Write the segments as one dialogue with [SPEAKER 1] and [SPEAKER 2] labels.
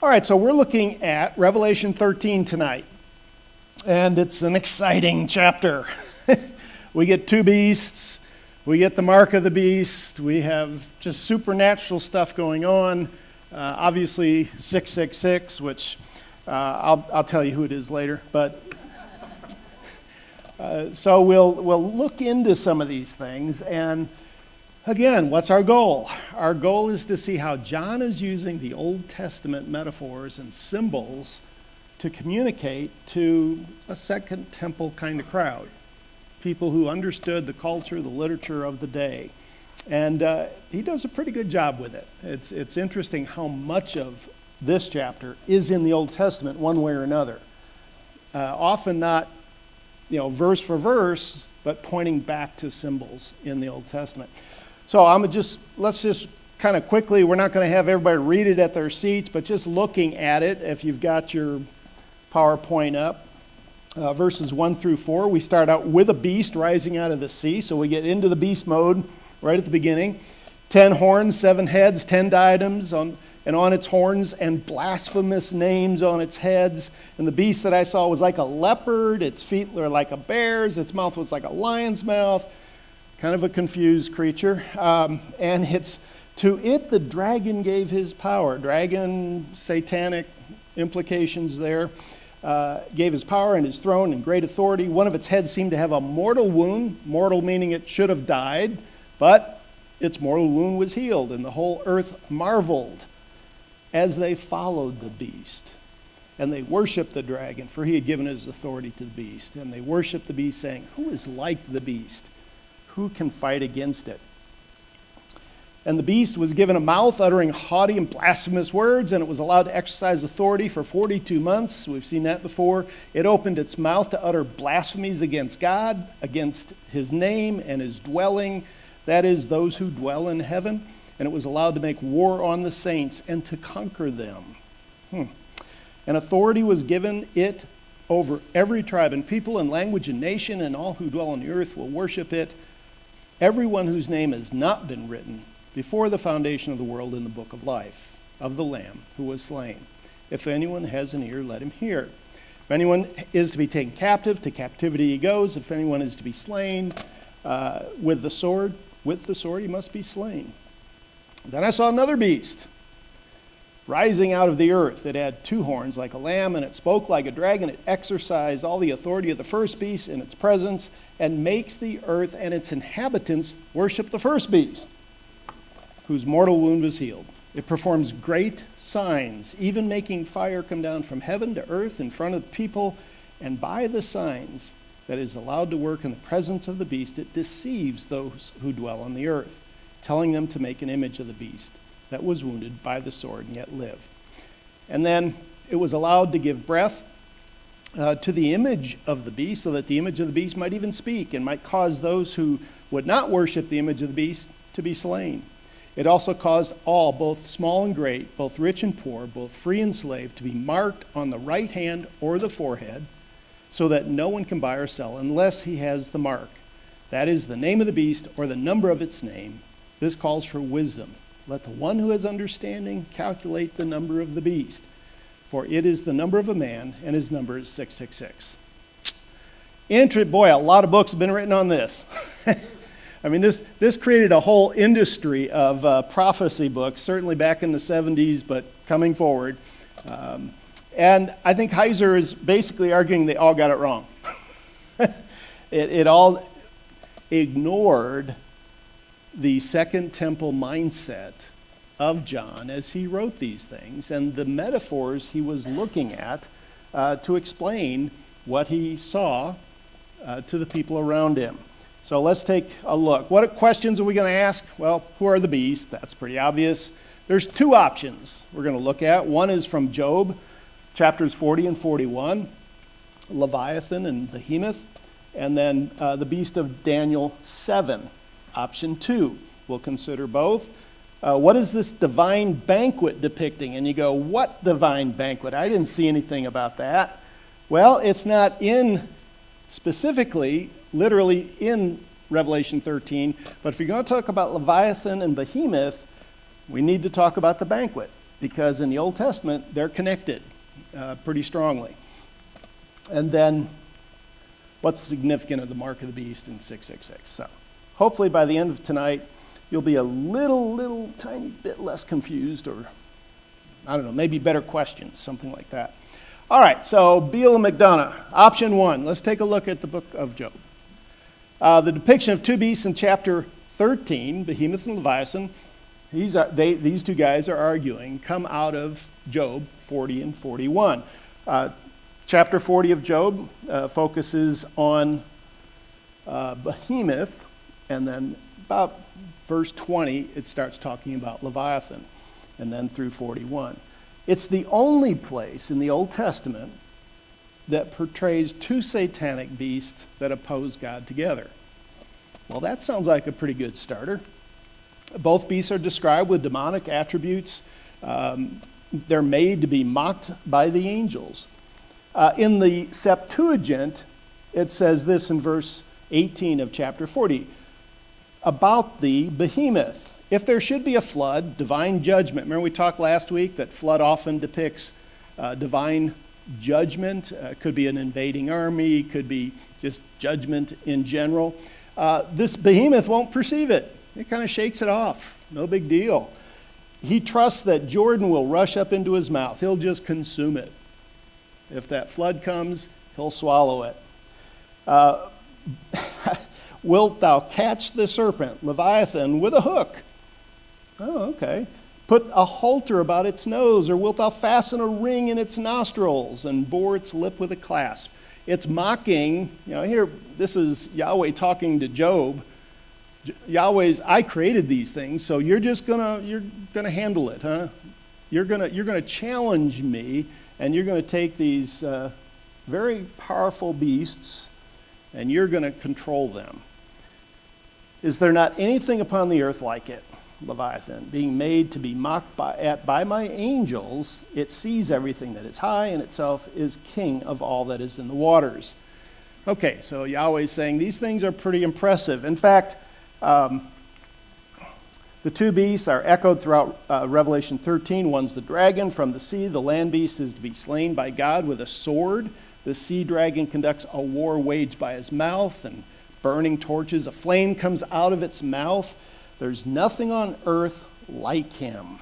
[SPEAKER 1] All right, so we're looking at Revelation 13 tonight, and it's an exciting chapter. We get two beasts, we get the mark of the beast, we have just supernatural stuff going on. Obviously 666, which I'll tell you who it is later, but so we'll look into some of these things. And again, what's our goal? Our goal is to see how John is using the Old Testament metaphors and symbols to communicate to a Second Temple kind of crowd, people who understood the culture, the literature of the day. And he does a pretty good job with it. It's interesting how much of this chapter is in the Old Testament one way or another. Often not, verse for verse, but pointing back to symbols in the Old Testament. So let's just kind of quickly, we're not going to have everybody read it at their seats, but just looking at it, if you've got your PowerPoint up, verses 1 through 4, we start out with a beast rising out of the sea, so we get into the beast mode right at the beginning. 10 horns, 7 heads, 10 diadems on its horns, and blasphemous names on its heads. And the beast that I saw was like a leopard, its feet were like a bear's, its mouth was like a lion's mouth. Kind of a confused creature. And to it the dragon gave his power. Dragon, satanic implications there. Gave his power and his throne and great authority. One of its heads seemed to have a mortal wound. Mortal meaning it should have died. But its mortal wound was healed. And the whole earth marveled as they followed the beast. And they worshiped the dragon, for he had given his authority to the beast. And they worshiped the beast, saying, "Who is like the beast? Who can fight against it?" And the beast was given a mouth uttering haughty and blasphemous words, and it was allowed to exercise authority for 42 months. We've seen that before. It opened its mouth to utter blasphemies against God, against his name and his dwelling, that is, those who dwell in heaven. And it was allowed to make war on the saints and to conquer them. And authority was given it over every tribe and people and language and nation, and all who dwell on the earth will worship it. Everyone whose name has not been written before the foundation of the world in the book of life of the Lamb who was slain. If anyone has an ear, let him hear. If anyone is to be taken captive, to captivity he goes. If anyone is to be slain with the sword he must be slain. Then I saw another beast rising out of the earth. It had 2 horns like a lamb, and it spoke like a dragon. It exercised all the authority of the first beast in its presence, and makes the earth and its inhabitants worship the first beast, whose mortal wound was healed. It performs great signs, even making fire come down from heaven to earth in front of people, and by the signs that is allowed to work in the presence of the beast, it deceives those who dwell on the earth, telling them to make an image of the beast that was wounded by the sword and yet lived. And then it was allowed to give breath to the image of the beast, so that the image of the beast might even speak and might cause those who would not worship the image of the beast to be slain. It also caused all, both small and great, both rich and poor, both free and slave, to be marked on the right hand or the forehead, so that no one can buy or sell unless he has the mark. That is the name of the beast or the number of its name. This calls for wisdom. Let the one who has understanding calculate the number of the beast, for it is the number of a man, and his number is 666. Boy, a lot of books have been written on this. I mean, this created a whole industry of prophecy books, certainly back in the 70s, but coming forward. And I think Heiser is basically arguing they all got it wrong. It all ignored the Second Temple mindset of John as he wrote these things, and the metaphors he was looking at to explain what he saw to the people around him. So let's take a look. What questions are we going to ask? Well, who are the beasts? That's pretty obvious. There's 2 options we're going to look at. One is from Job, chapters 40 and 41, Leviathan and Behemoth, and then the beast of Daniel 7. Option 2, we'll consider both. What is this divine banquet depicting? And you go, what divine banquet? I didn't see anything about that. Well, it's not in specifically, literally in Revelation 13, but if you're going to talk about Leviathan and Behemoth, we need to talk about the banquet. because in the Old Testament, they're connected pretty strongly. And then, what's significant of the mark of the beast in 666? So, hopefully by the end of tonight, you'll be a little tiny bit less confused, or, I don't know, maybe better questions, something like that. All right, so Beale and McDonough, option 1. Let's take a look at the book of Job. The depiction of two beasts in chapter 13, Behemoth and Leviathan, these two guys are arguing, come out of Job 40 and 41. Chapter 40 of Job focuses on Behemoth, and then about verse 20, it starts talking about Leviathan, and then through 41. It's the only place in the Old Testament that portrays two satanic beasts that oppose God together. Well, that sounds like a pretty good starter. Both beasts are described with demonic attributes. They're made to be mocked by the angels. In the Septuagint, it says this in verse 18 of chapter 40, about the behemoth. If there should be a flood, divine judgment. Remember we talked last week that flood often depicts divine judgment. Could be an invading army, could be just judgment in general. This behemoth won't perceive it. It kind of shakes it off. No big deal. He trusts that Jordan will rush up into his mouth. He'll just consume it. If that flood comes, he'll swallow it. Wilt thou catch the serpent, Leviathan, with a hook? Oh, okay. Put a halter about its nose, or wilt thou fasten a ring in its nostrils and bore its lip with a clasp? It's mocking, here, this is Yahweh talking to Job. Yahweh's, I created these things, so you're gonna handle it, huh? You're gonna challenge me, and you're gonna take these very powerful beasts, and you're gonna control them. Is there not anything upon the earth like it, Leviathan, being made to be mocked by my angels? It sees everything that is high, and itself is king of all that is in the waters. Okay, so Yahweh's saying these things are pretty impressive. In fact, the two beasts are echoed throughout Revelation 13. One's the dragon from the sea. The land beast is to be slain by God with a sword. The sea dragon conducts a war waged by his mouth, and burning torches. A flame comes out of its mouth. There's nothing on earth like him.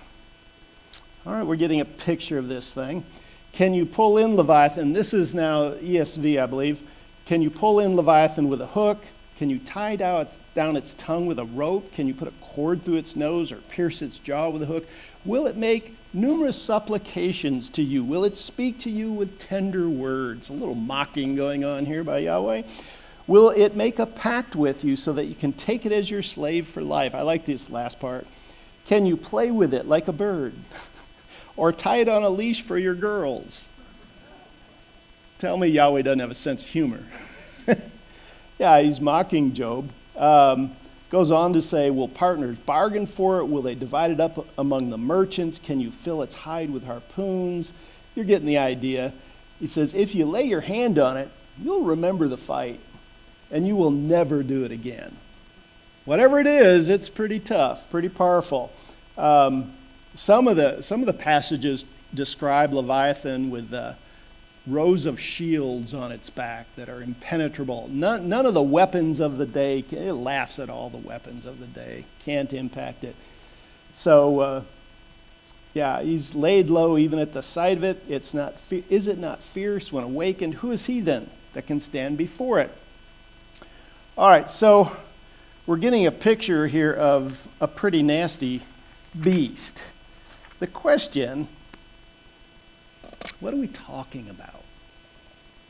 [SPEAKER 1] All right, we're getting a picture of this thing. Can you pull in Leviathan? This is now ESV, I believe. Can you pull in Leviathan with a hook? Can you tie down its tongue with a rope? Can you put a cord through its nose or pierce its jaw with a hook? Will it make numerous supplications to you? Will it speak to you with tender words? A little mocking going on here by Yahweh. Will it make a pact with you so that you can take it as your slave for life? I like this last part. Can you play with it like a bird? Or tie it on a leash for your girls? Tell me Yahweh doesn't have a sense of humor. Yeah, he's mocking Job. Goes on to say, will partners bargain for it? Will they divide it up among the merchants? Can you fill its hide with harpoons? You're getting the idea. He says, if you lay your hand on it, you'll remember the fight, and you will never do it again. Whatever it is, it's pretty tough, pretty powerful. Some of the passages describe Leviathan with rows of shields on its back that are impenetrable. None of the weapons of the day, it laughs at all the weapons of the day, can't impact it. So, yeah, he's laid low even at the sight of it. Is it not fierce when awakened? Who is he then that can stand before it? All right, so we're getting a picture here of a pretty nasty beast. The question, what are we talking about?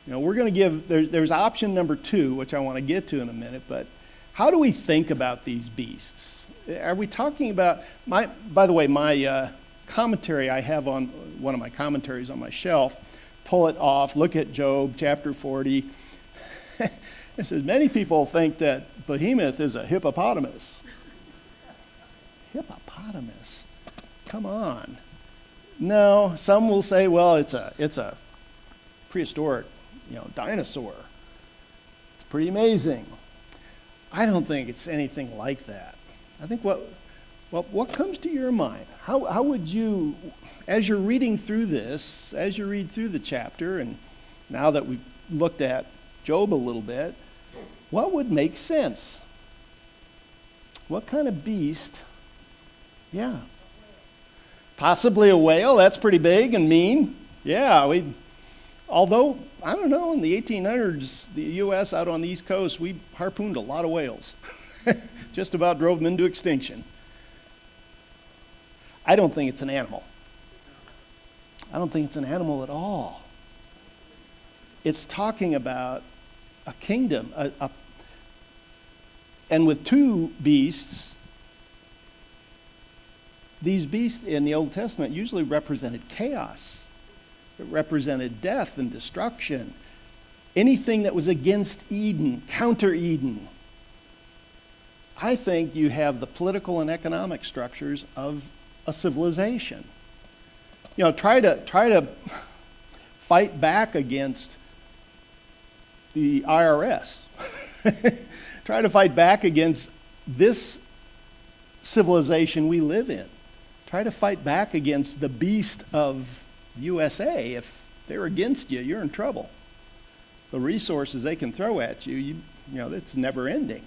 [SPEAKER 1] We're going to give, there's option number 2, which I want to get to in a minute, but how do we think about these beasts? Are we talking about, by the way, my commentary I have on, one of my commentaries on my shelf, pull it off, look at Job chapter 40. It says, many people think that Behemoth is a hippopotamus. Hippopotamus? Come on. No, some will say, well, it's a prehistoric, dinosaur. It's pretty amazing. I don't think it's anything like that. I think Well, what comes to your mind? How would you, as you're reading through this, as you read through the chapter, and now that we've looked at Job a little bit, what would make sense? What kind of beast? Yeah. Possibly a whale. That's pretty big and mean. Yeah, although, I don't know, in the 1800s, the U.S. out on the East Coast, we harpooned a lot of whales. Just about drove them into extinction. I don't think it's an animal. I don't think it's an animal at all. It's talking about a kingdom, and with two beasts. These beasts in the Old Testament usually represented chaos. It represented death and destruction. Anything that was against Eden, counter Eden. I think you have the political and economic structures of a civilization. You know, try to fight back against the IRS. Try to fight back against this civilization we live in. Try to fight back against the beast of USA. If they're against you, you're in trouble. The resources they can throw at you, you know, it's never ending.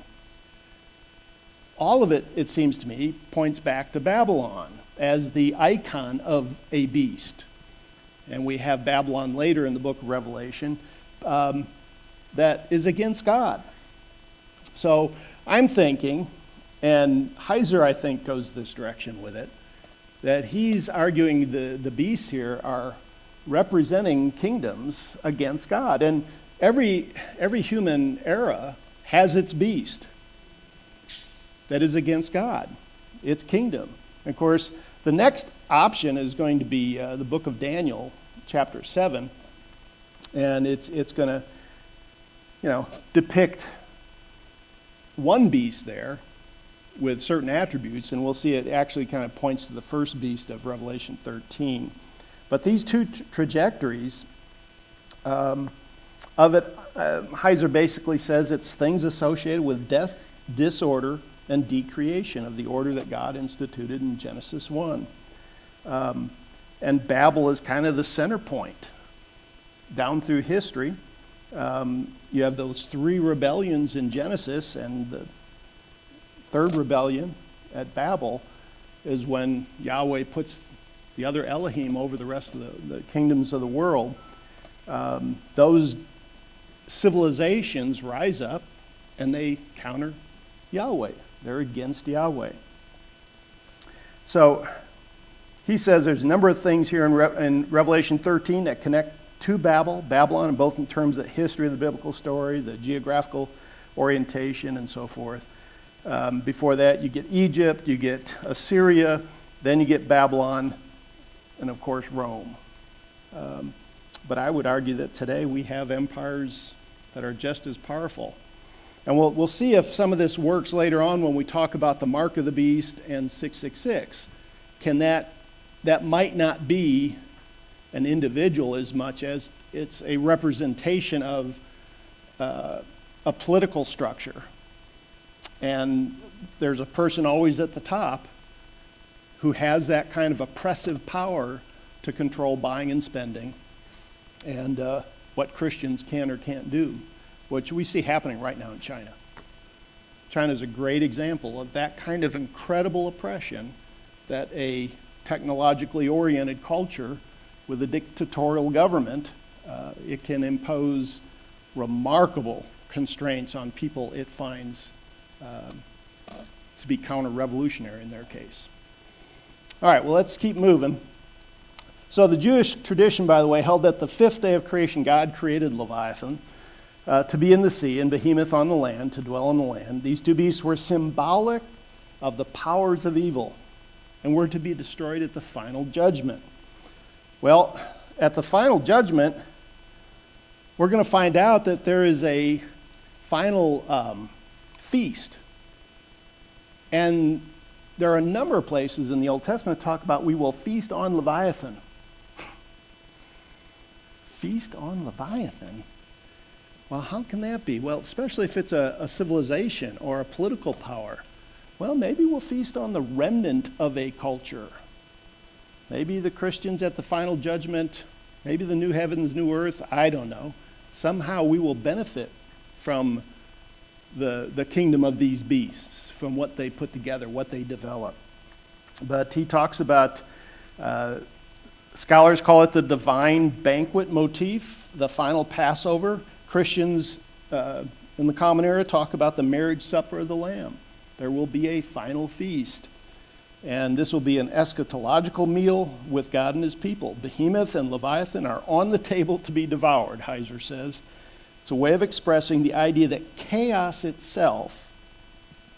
[SPEAKER 1] All of it, it seems to me, points back to Babylon as the icon of a beast. And we have Babylon later in the book of Revelation that is against God. So I'm thinking, and Heiser, I think, goes this direction with it, that he's arguing the beasts here are representing kingdoms against God. And every human era has its beast that is against God, its kingdom. Of course, the next option is going to be the book of Daniel, chapter 7, and it's going to, you know, depict one beast there with certain attributes, and we'll see it actually kind of points to the first beast of Revelation 13. But these two trajectories of it, Heiser basically says it's things associated with death, disorder, and decreation of the order that God instituted in Genesis 1. And Babel is kind of the center point. Down through history, you have those three rebellions in Genesis, and the third rebellion at Babel is when Yahweh puts the other Elohim over the rest of the kingdoms of the world. Those civilizations rise up and they counter Yahweh. They're against Yahweh. So he says there's a number of things here in Revelation 13 that connect to Babylon, and both in terms of the history of the biblical story, the geographical orientation, and so forth. Before that, you get Egypt, you get Assyria, then you get Babylon, and of course Rome. But I would argue that today we have empires that are just as powerful. And we'll see if some of this works later on when we talk about the mark of the beast and 666. That might not be an individual as much as it's a representation of a political structure. And there's a person always at the top who has that kind of oppressive power to control buying and spending and what Christians can or can't do, which we see happening right now in China. China is a great example of that kind of incredible oppression that a technologically oriented culture with a dictatorial government, it can impose remarkable constraints on people it finds to be counter-revolutionary in their case. All right, well, let's keep moving. So the Jewish tradition, by the way, held that the fifth day of creation, God created Leviathan to be in the sea and Behemoth on the land, to dwell on the land. These two beasts were symbolic of the powers of evil and were to be destroyed at the final judgment. Well, at the final judgment, we're going to find out that there is a final feast. And there are a number of places in the Old Testament that talk about we will feast on Leviathan. Feast on Leviathan? Well, how can that be? Well, especially if it's a civilization or a political power. Well, maybe we'll feast on the remnant of a culture. Maybe the Christians at the final judgment, maybe the new heavens, new earth, I don't know. Somehow we will benefit from the kingdom of these beasts, from what they put together, what they develop. But he talks about, scholars call it the divine banquet motif, the final Passover. Christians in the Common Era talk about the marriage supper of the Lamb. There will be a final feast. And this will be an eschatological meal with God and his people. Behemoth and Leviathan are on the table to be devoured, Heiser says. It's a way of expressing the idea that chaos itself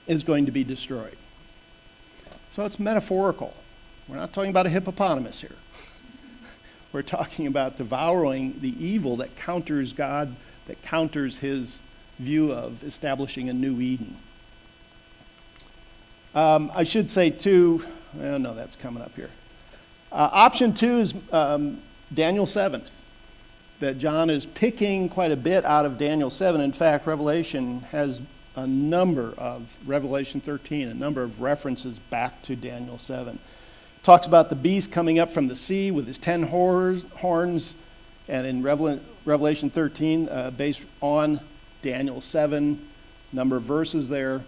[SPEAKER 1] is going to be destroyed. So it's metaphorical. We're not talking about a hippopotamus here. We're talking about devouring the evil that counters God, that counters his view of establishing a new Eden. I should say, too, no, that's coming up here. Option 2 is Daniel 7, that John is picking quite a bit out of Daniel 7. In fact, Revelation has Revelation 13, a number of references back to Daniel 7. Talks about the beast coming up from the sea with his 10 horns, and in Revelation 13, based on Daniel 7, number of verses there.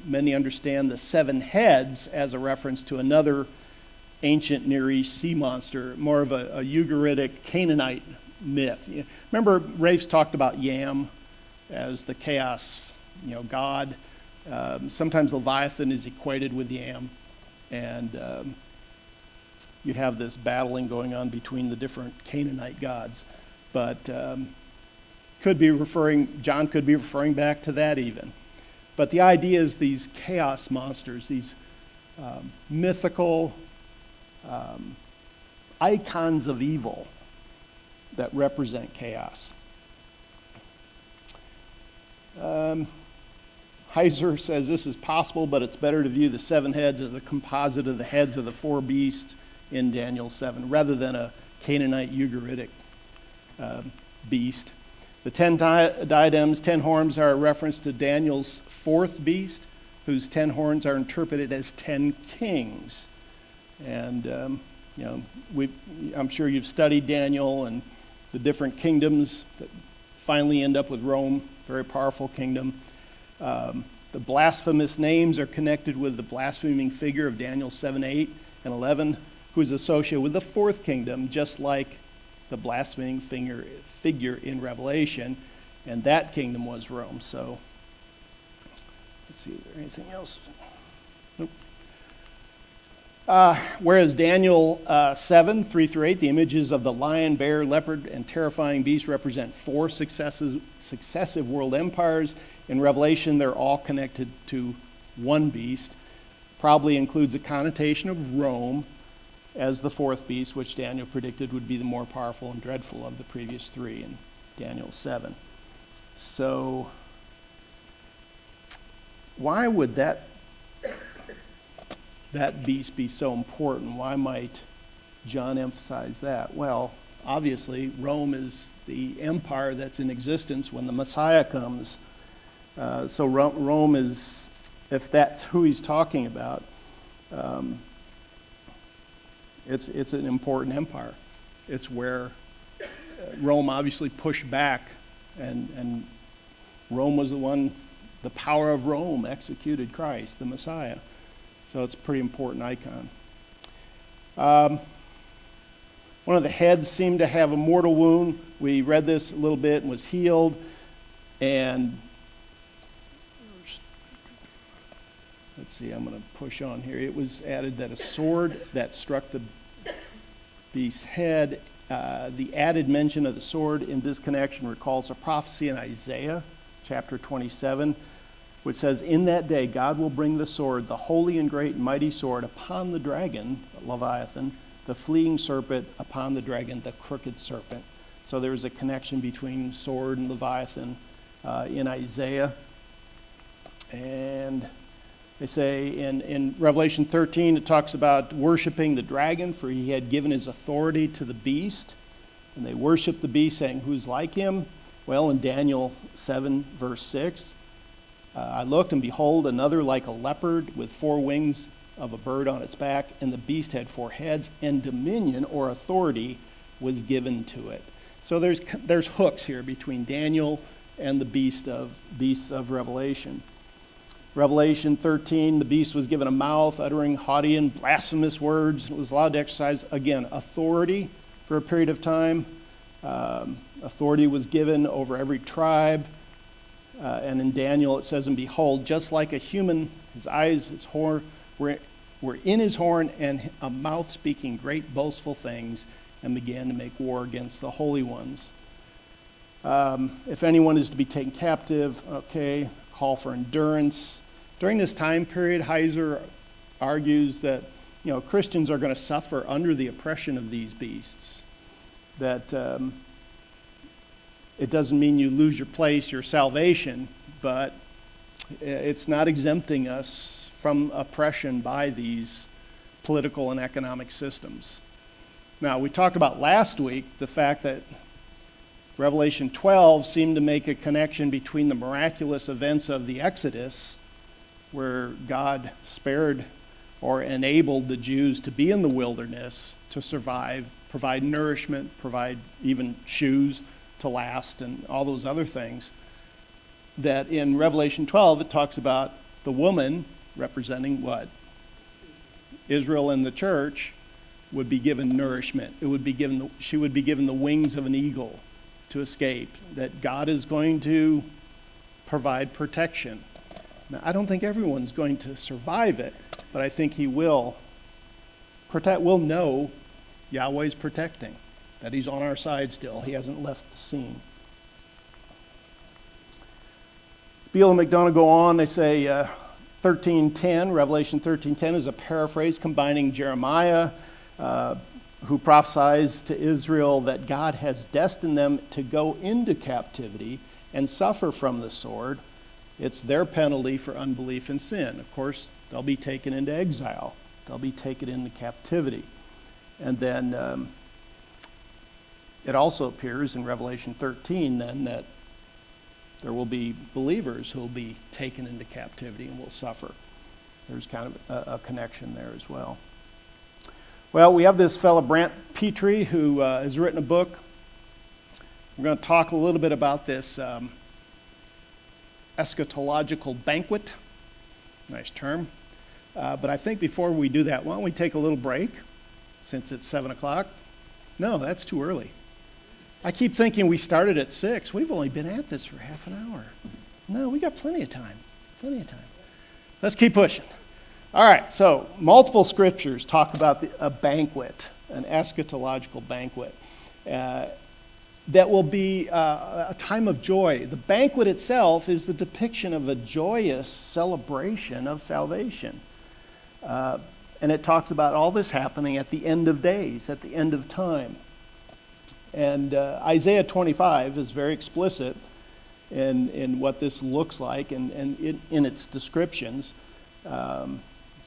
[SPEAKER 1] Many understand the 7 heads as a reference to another ancient Near East sea monster, more of a Ugaritic Canaanite myth. Remember, Rafe's talked about Yam as the chaos, god. Sometimes Leviathan is equated with Yam, and you have this battling going on between the different Canaanite gods. But John could be referring back to that even. But the idea is these chaos monsters, these mythical icons of evil that represent chaos. Heiser says this is possible, but it's better to view the 7 heads as a composite of the heads of the 4 beasts in Daniel 7, rather than a Canaanite Ugaritic beast. The 10 diadems, 10 horns are a reference to Daniel's 4th beast, whose 10 horns are interpreted as 10 kings. And, I'm sure you've studied Daniel and the different kingdoms that finally end up with Rome, very powerful kingdom. The blasphemous names are connected with the blaspheming figure of Daniel 7, 8, and 11, who is associated with the 4th kingdom, just like the blaspheming figure in Revelation, and that kingdom was Rome. So, let's see, is there anything else? Nope. Whereas Daniel 7, 3 through 8, the images of the lion, bear, leopard, and terrifying beast represent 4 successive world empires. In Revelation, they're all connected to one beast. Probably includes a connotation of Rome as the 4th beast, which Daniel predicted would be the more powerful and dreadful of the previous 3 in Daniel 7. So, why would that beast be so important? Why might John emphasize that? Well, obviously, Rome is the empire that's in existence when the Messiah comes. So Rome is, if that's who he's talking about, it's an important empire. It's where Rome obviously pushed back, and Rome was the power of Rome executed Christ, the Messiah. So it's a pretty important icon. One of the heads seemed to have a mortal wound. We read this a little bit and was healed. And let's see, I'm going to push on here. It was added that a sword that struck the beast's head, the added mention of the sword in this connection recalls a prophecy in Isaiah chapter 27, which says, "In that day God will bring the sword, the holy and great and mighty sword, upon the dragon, Leviathan, the fleeing serpent, upon the dragon, the crooked serpent." So there's a connection between sword and Leviathan in Isaiah. And they say in Revelation 13, it talks about worshiping the dragon, for he had given his authority to the beast. And they worship the beast, saying, "Who's like him?" Well, in Daniel 7, verse 6, I looked, and behold, another like a leopard with 4 wings of a bird on its back, and the beast had 4 heads, and dominion or authority was given to it. So there's hooks here between Daniel and the beasts of Revelation. Revelation 13, the beast was given a mouth, uttering haughty and blasphemous words. It was allowed to exercise, again, authority for a period of time. Authority was given over every tribe. And in Daniel it says, and behold, just like a human, his eyes, his horn, were in his horn, and a mouth speaking great boastful things, and began to make war against the holy ones. If anyone is to be taken captive, okay, call for endurance. During this time period, Heiser argues that Christians are going to suffer under the oppression of these beasts. That it doesn't mean you lose your place, your salvation, but it's not exempting us from oppression by these political and economic systems. Now, we talked about last week the fact that Revelation 12 seemed to make a connection between the miraculous events of the Exodus, where God spared or enabled the Jews to be in the wilderness to survive, provide nourishment, provide even shoes to last, and all those other things. That in Revelation 12, it talks about the woman representing what? Israel and the church would be given nourishment. She would be given the wings of an eagle to escape. That God is going to provide protection. Now, I don't think everyone's going to survive it, but I think He will protect. We'll know Yahweh's protecting, that He's on our side still. He hasn't left the scene. Beale and McDonough go on. They say 13:10, Revelation 13:10 is a paraphrase combining Jeremiah, who prophesies to Israel that God has destined them to go into captivity and suffer from the sword. It's their penalty for unbelief and sin. Of course, they'll be taken into exile. They'll be taken into captivity. And then it also appears in Revelation 13 then that there will be believers who will be taken into captivity and will suffer. There's kind of a connection there as well. Well, we have this fellow, Brant Petrie, who has written a book. We're going to talk a little bit about this eschatological banquet. Nice term. But I think before we do that, why don't we take a little break, since it's 7 o'clock? No, that's too early. I keep thinking we started at 6. We've only been at this for half an hour. No, we got plenty of time. Plenty of time. Let's keep pushing. All right, so multiple scriptures talk about a banquet, an eschatological banquet, that will be a time of joy. The banquet itself is the depiction of a joyous celebration of salvation. And it talks about all this happening at the end of days, at the end of time. And Isaiah 25 is very explicit in what this looks like and in its descriptions.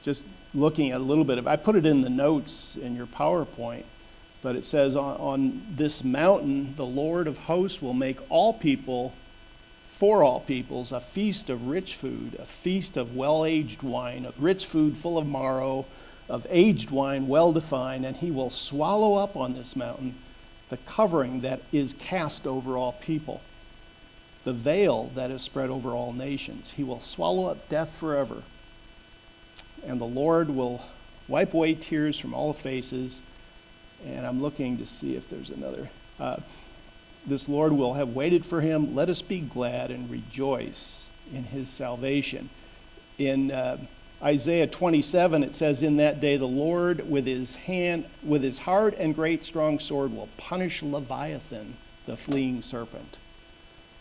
[SPEAKER 1] Just looking at a little bit of, I put it in the notes in your PowerPoint, but it says on this mountain, the Lord of hosts will make all people, for all peoples, a feast of rich food, a feast of well-aged wine, of rich food full of marrow, of aged wine well-defined, and He will swallow up on this mountain the covering that is cast over all people, the veil that is spread over all nations. He will swallow up death forever. And the Lord will wipe away tears from all faces. And I'm looking to see if there's another. This Lord will have waited for him. Let us be glad and rejoice in His salvation. In Isaiah 27, it says, in that day the Lord with his hard and great strong sword will punish Leviathan, the fleeing serpent.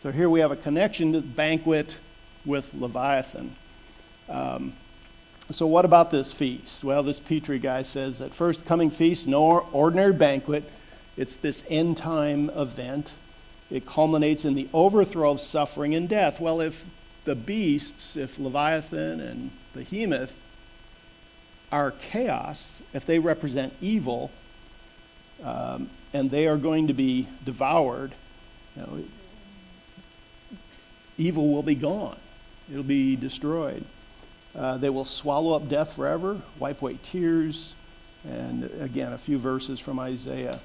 [SPEAKER 1] So here we have a connection to the banquet with Leviathan. So what about this feast? Well, this Petrie guy says that first coming feast, no ordinary banquet. It's this end time event. It culminates in the overthrow of suffering and death. Well, if the beasts, if Leviathan and Behemoth are chaos, if they represent evil, and they are going to be devoured, evil will be gone. It'll be destroyed. They will swallow up death forever, wipe away tears, and again, a few verses from Isaiah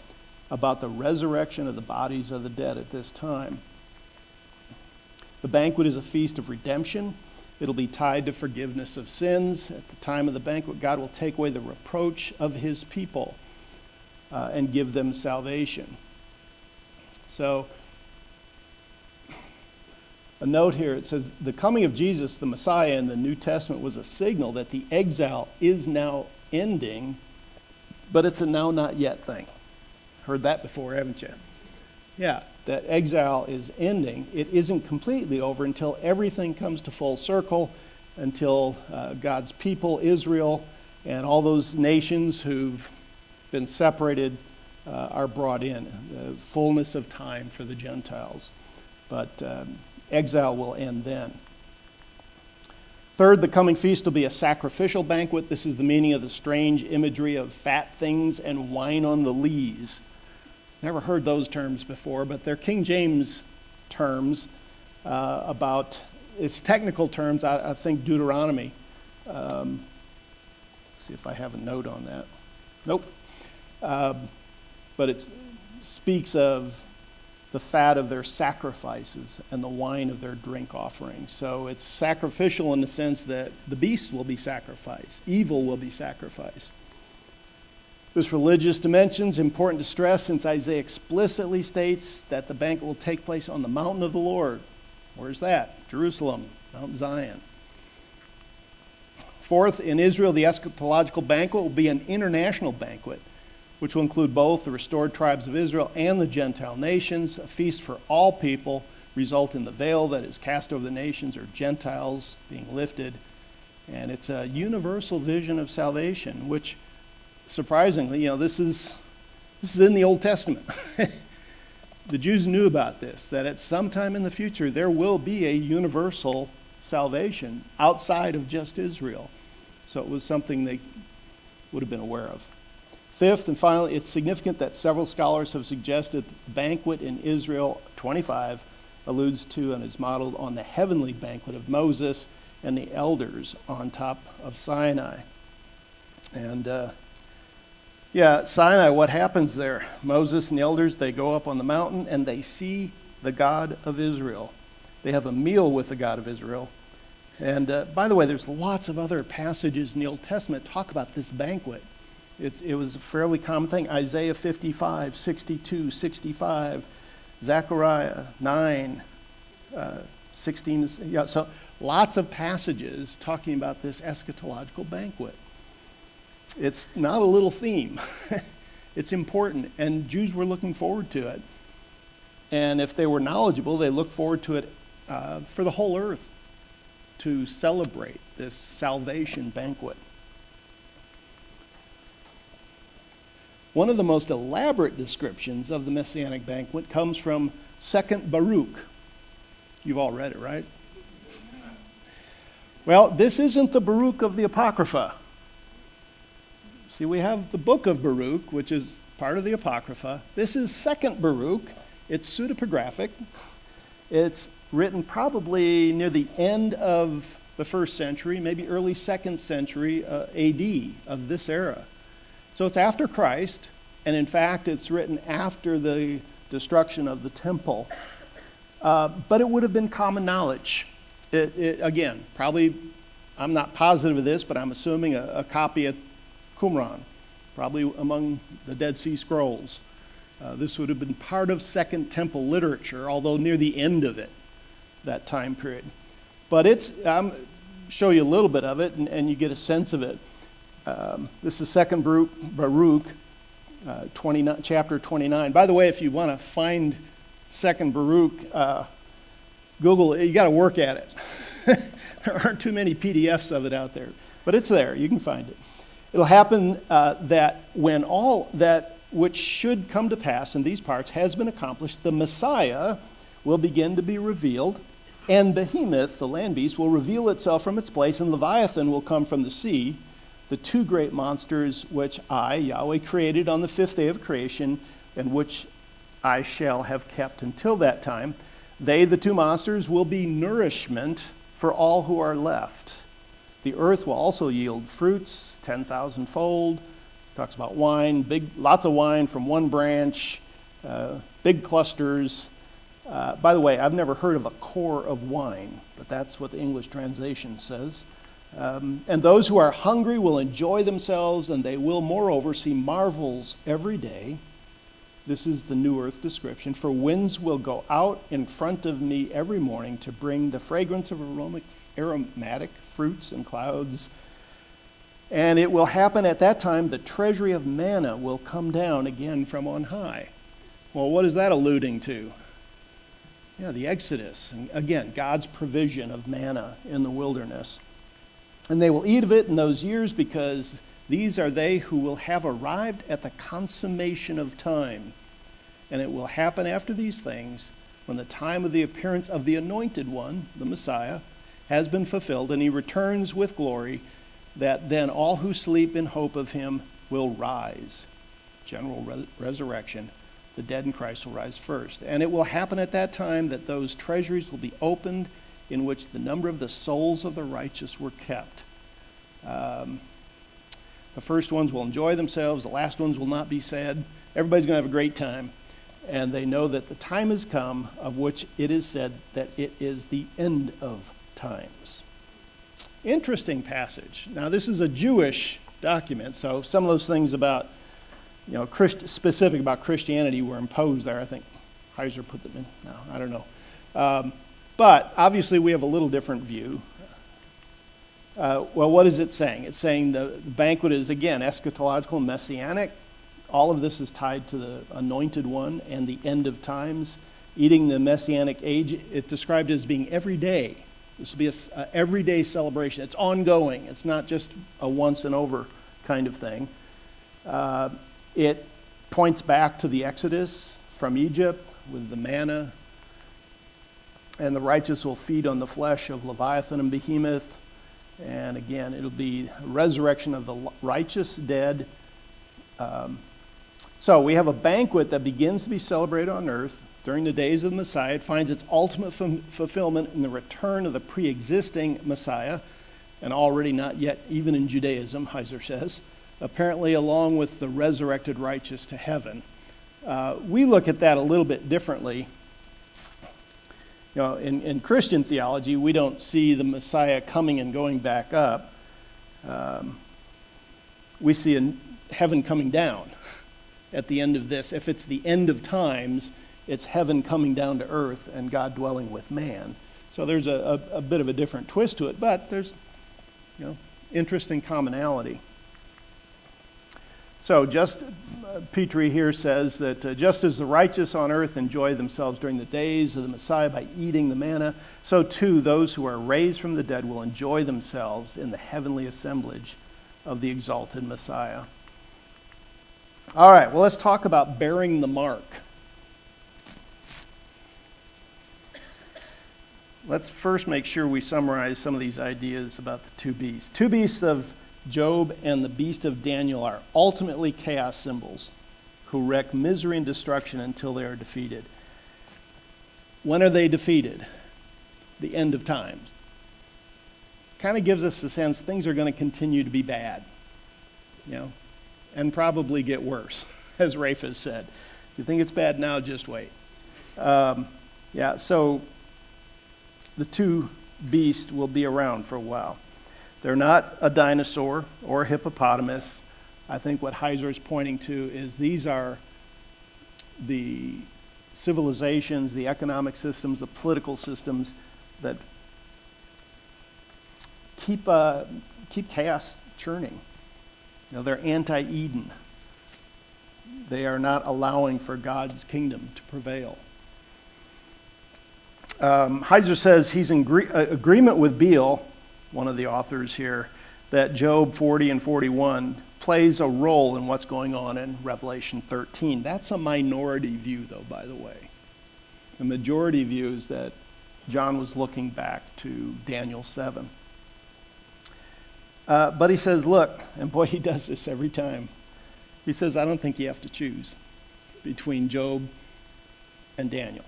[SPEAKER 1] about the resurrection of the bodies of the dead at this time. The banquet is a feast of redemption. It'll be tied to forgiveness of sins. At the time of the banquet, God will take away the reproach of his people and give them salvation. So, a note here, it says, the coming of Jesus, the Messiah, in the New Testament was a signal that the exile is now ending, but it's a now not yet thing. Heard that before, haven't you? Yeah, that exile is ending. It isn't completely over until everything comes to full circle, until God's people, Israel, and all those nations who've been separated are brought in. The fullness of time for the Gentiles. But exile will end then. Third, the coming feast will be a sacrificial banquet. This is the meaning of the strange imagery of fat things and wine on the lees. Never heard those terms before, but they're King James terms about, it's technical terms, I think Deuteronomy. Let's see if I have a note on that. Nope. But it speaks of the fat of their sacrifices and the wine of their drink offerings. So it's sacrificial in the sense that the beast will be sacrificed, evil will be sacrificed. This religious dimension is important to stress since Isaiah explicitly states that the banquet will take place on the mountain of the Lord. Where's that? Jerusalem, Mount Zion. Fourth, in Israel, the eschatological banquet will be an international banquet, which will include both the restored tribes of Israel and the Gentile nations. A feast for all people result in the veil that is cast over the nations, or Gentiles being lifted. And it's a universal vision of salvation, which surprisingly, this is in the Old Testament. The Jews knew about this, that at some time in the future there will be a universal salvation outside of just Israel. So it was something they would have been aware of. Fifth, and finally, it's significant that several scholars have suggested that the banquet in Israel 25 alludes to and is modeled on the heavenly banquet of Moses and the elders on top of Sinai. And Sinai, what happens there? Moses and the elders, they go up on the mountain and they see the God of Israel. They have a meal with the God of Israel. And by the way, there's lots of other passages in the Old Testament that talk about this banquet. It was a fairly common thing. Isaiah 55, 62, 65, Zechariah 9, 16. Yeah, so lots of passages talking about this eschatological banquet. It's not a little theme. It's important, and Jews were looking forward to it. And if they were knowledgeable, they looked forward to it for the whole earth, to celebrate this salvation banquet. One of the most elaborate descriptions of the Messianic banquet comes from 2nd Baruch. You've all read it, right? Well, this isn't the Baruch of the Apocrypha. See, we have the book of Baruch, which is part of the Apocrypha. This is 2nd Baruch. It's pseudepigraphic. It's written probably near the end of the 1st century, maybe early 2nd century AD of this era. So it's after Christ, and in fact, it's written after the destruction of the temple. But it would have been common knowledge. Again, probably, I'm not positive of this, but I'm assuming a copy at Qumran, probably among the Dead Sea Scrolls. This would have been part of Second Temple literature, although near the end of it, that time period. But I'll show you a little bit of it, and you get a sense of it. This is 2nd Baruch, chapter 29. By the way, if you want to find 2nd Baruch, Google it. You got to work at it. There aren't too many PDFs of it out there, but it's there. You can find it. It'll happen that when all that which should come to pass in these parts has been accomplished, the Messiah will begin to be revealed, and Behemoth, the land beast, will reveal itself from its place, and Leviathan will come from the sea, the two great monsters which I, Yahweh, created on the 5th day of creation, and which I shall have kept until that time. They, the two monsters, will be nourishment for all who are left. The earth will also yield fruits 10,000-fold. Talks about wine, lots of wine from one branch, big clusters. By the way, I've never heard of a core of wine, but that's what the English translation says. And those who are hungry will enjoy themselves, and they will moreover see marvels every day. This is the New Earth description. For winds will go out in front of me every morning to bring the fragrance of aromatic fruits and clouds. And it will happen at that time, the treasury of manna will come down again from on high. Well, what is that alluding to? Yeah, the Exodus. And again, God's provision of manna in the wilderness. And they will eat of it in those years, because these are they who will have arrived at the consummation of time. And it will happen after these things, when the time of the appearance of the Anointed One, the Messiah, has been fulfilled, and he returns with glory, that then all who sleep in hope of him will rise. General resurrection. The dead in Christ will rise first. And it will happen at that time that those treasuries will be opened, in which the number of the souls of the righteous were kept. The first ones will enjoy themselves. The last ones will not be sad. Everybody's going to have a great time. And they know that the time has come, of which it is said that it is the end of times. Interesting passage. Now, this is a Jewish document, so some of those things about, specific about Christianity were imposed there. I think Heiser put them in. No, I don't know. But obviously we have a little different view. Well, what is it saying? It's saying the banquet is, again, eschatological, messianic. All of this is tied to the Anointed One and the end of times. Eating the messianic age, it's described as being every day. This will be an everyday celebration. It's ongoing. It's not just a once and over kind of thing. It points back to the Exodus from Egypt with the manna. And the righteous will feed on the flesh of Leviathan and Behemoth. And again, it'll be a resurrection of the righteous dead. So we have a banquet that begins to be celebrated on earth during the days of the Messiah. It finds its ultimate fulfillment in the return of the pre-existing Messiah, and already not yet even in Judaism, Heiser says, apparently along with the resurrected righteous to heaven. We look at that a little bit differently. In Christian theology, we don't see the Messiah coming and going back up. We see heaven coming down at the end of this. If it's the end of times, it's heaven coming down to earth and God dwelling with man. So there's a bit of a different twist to it, but there's interesting commonality. So Petrie here says that just as the righteous on earth enjoy themselves during the days of the Messiah by eating the manna, so too those who are raised from the dead will enjoy themselves in the heavenly assemblage of the exalted Messiah. All right, well, let's talk about bearing the mark. Let's first make sure we summarize some of these ideas about the two beasts. Two beasts of Job and the beast of Daniel are ultimately chaos symbols who wreak misery and destruction until they are defeated. When are they defeated? The end of times. Kind of gives us the sense things are going to continue to be bad, and probably get worse, as Rafe has said. If you think it's bad now, just wait. So the two beasts will be around for a while. They're not a dinosaur or a hippopotamus. I think what Heiser is pointing to is these are the civilizations, the economic systems, the political systems that keep chaos churning. They're anti-Eden. They are not allowing for God's kingdom to prevail. Heiser says he's in agreement with Beale, one of the authors here, that Job 40 and 41 plays a role in what's going on in Revelation 13. That's a minority view, though, by the way. The majority view is that John was looking back to Daniel 7. But he says, look, and boy, he does this every time. He says, I don't think you have to choose between Job and Daniel.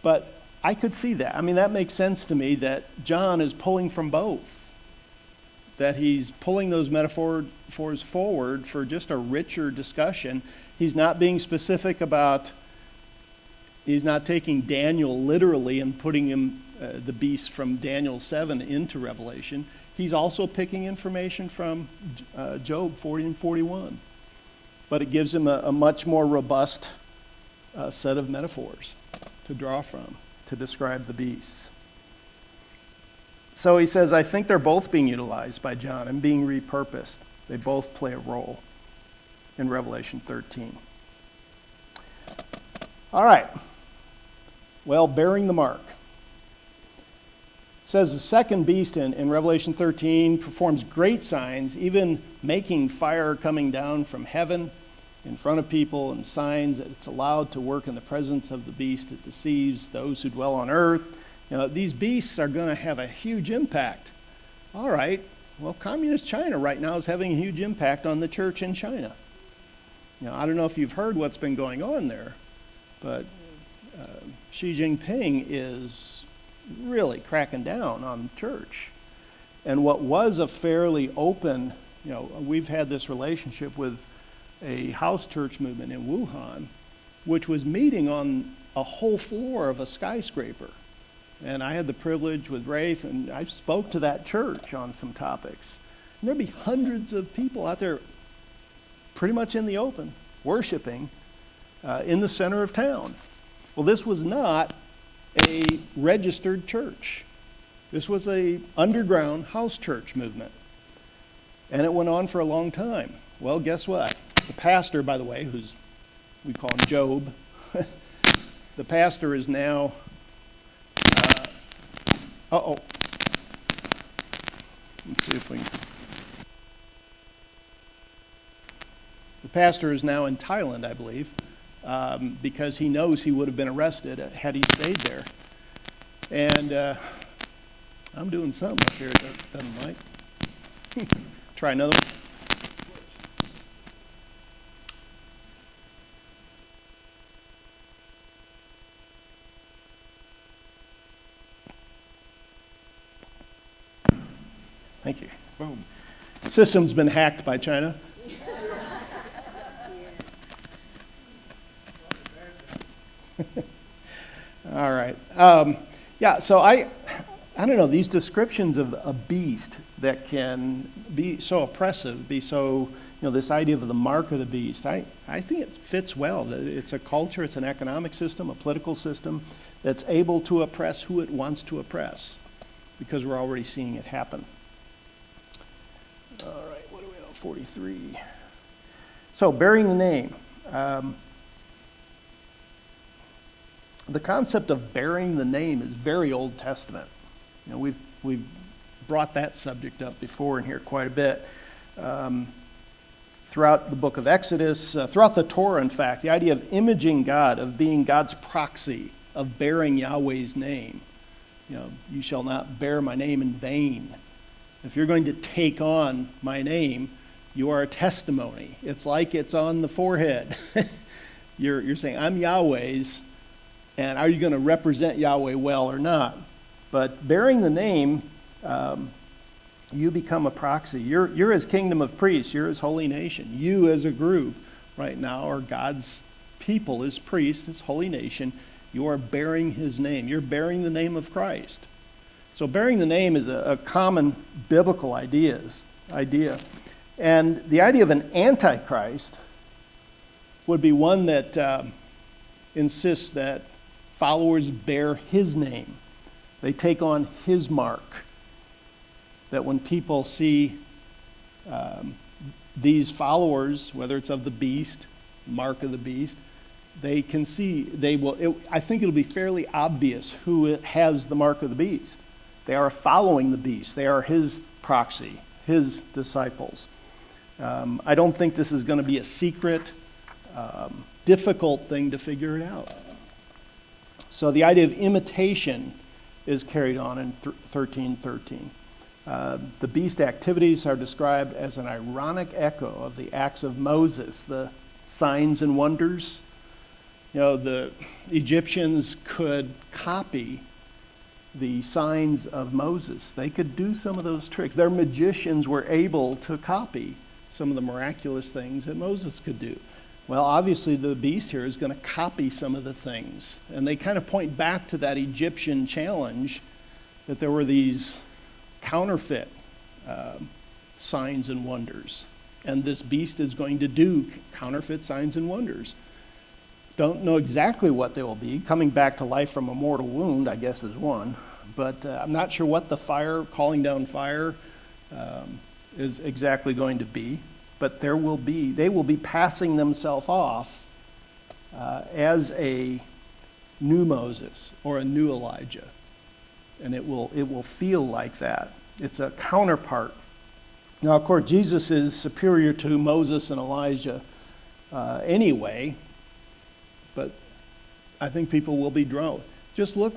[SPEAKER 1] But I could see that. I mean, that makes sense to me that John is pulling from both, that he's pulling those metaphors forward for just a richer discussion. He's not being specific about, he's not taking Daniel literally and putting him, the beast from Daniel 7 into Revelation. He's also picking information from Job 40 and 41. But it gives him a much more robust set of metaphors to draw from, to describe the beasts. So he says, I think they're both being utilized by John and being repurposed. They both play a role in Revelation 13. All right. Well, bearing the mark. It says the second beast in Revelation 13 performs great signs, even making fire coming down from heaven in front of people, and signs that it's allowed to work in the presence of the beast. It deceives those who dwell on earth. You know, these beasts are going to have a huge impact. All right, well, communist China right now is having a huge impact on the church in China. You know, I don't know if you've heard what's been going on there, but Xi Jinping is really cracking down on the church. And what was a fairly open, you know, we've had this relationship with a house church movement in Wuhan, which was meeting on a whole floor of a skyscraper. And I had the privilege with Rafe, and I spoke to that church on some topics. And there'd be hundreds of people out there pretty much in the open, worshiping in the center of town. Well, this was not a registered church. This was a underground house church movement. And it went on for a long time. Well, guess what? The pastor, by the way, we call him Job, the pastor is now, let's see if we can. The pastor is now in Thailand, I believe, because he knows he would have been arrested had he stayed there. And I'm doing something up here that doesn't like. Try another one. Thank you. Boom. System's been hacked by China. All right. So I don't know, these descriptions of a beast that can be so oppressive, be so, this idea of the mark of the beast, I think it fits well. It's a culture, it's an economic system, a political system that's able to oppress who it wants to oppress, because we're already seeing it happen. All right, what do we know? 43. So, bearing the name. The concept of bearing the name is very Old Testament. We've brought that subject up before in here quite a bit. Throughout the book of Exodus, throughout the Torah, in fact, the idea of imaging God, of being God's proxy, of bearing Yahweh's name. You shall not bear my name in vain. If you're going to take on my name, you are a testimony. It's like it's on the forehead. You're saying, I'm Yahweh's, and are you going to represent Yahweh well or not? But bearing the name, you become a proxy. You're his kingdom of priests. You're his holy nation. You as a group right now are God's people, his priests, his holy nation. You are bearing his name. You're bearing the name of Christ. So bearing the name is a common biblical idea. And the idea of an antichrist would be one that insists that followers bear his name. They take on his mark. That when people see these followers, whether it's of the beast, mark of the beast, they can see, I think it'll be fairly obvious who has the mark of the beast. They are following the beast. They are his proxy, his disciples. I don't think this is going to be a secret, difficult thing to figure it out. So the idea of imitation is carried on in 13:13. The beast activities are described as an ironic echo of the acts of Moses, the signs and wonders. The Egyptians could copy the signs of Moses. They could do some of those tricks. Their magicians were able to copy some of the miraculous things that Moses could do. Well, obviously the beast here is going to copy some of the things. And they kind of point back to that Egyptian challenge that there were these counterfeit signs and wonders. And this beast is going to do counterfeit signs and wonders. Don't know exactly what they will be. Coming back to life from a mortal wound, I guess, is one. But I'm not sure what the fire, calling down fire, is exactly going to be. But they will be passing themselves off as a new Moses or a new Elijah. And it will feel like that. It's a counterpart. Now, of course, Jesus is superior to Moses and Elijah anyway. But I think people will be drawn. Just look,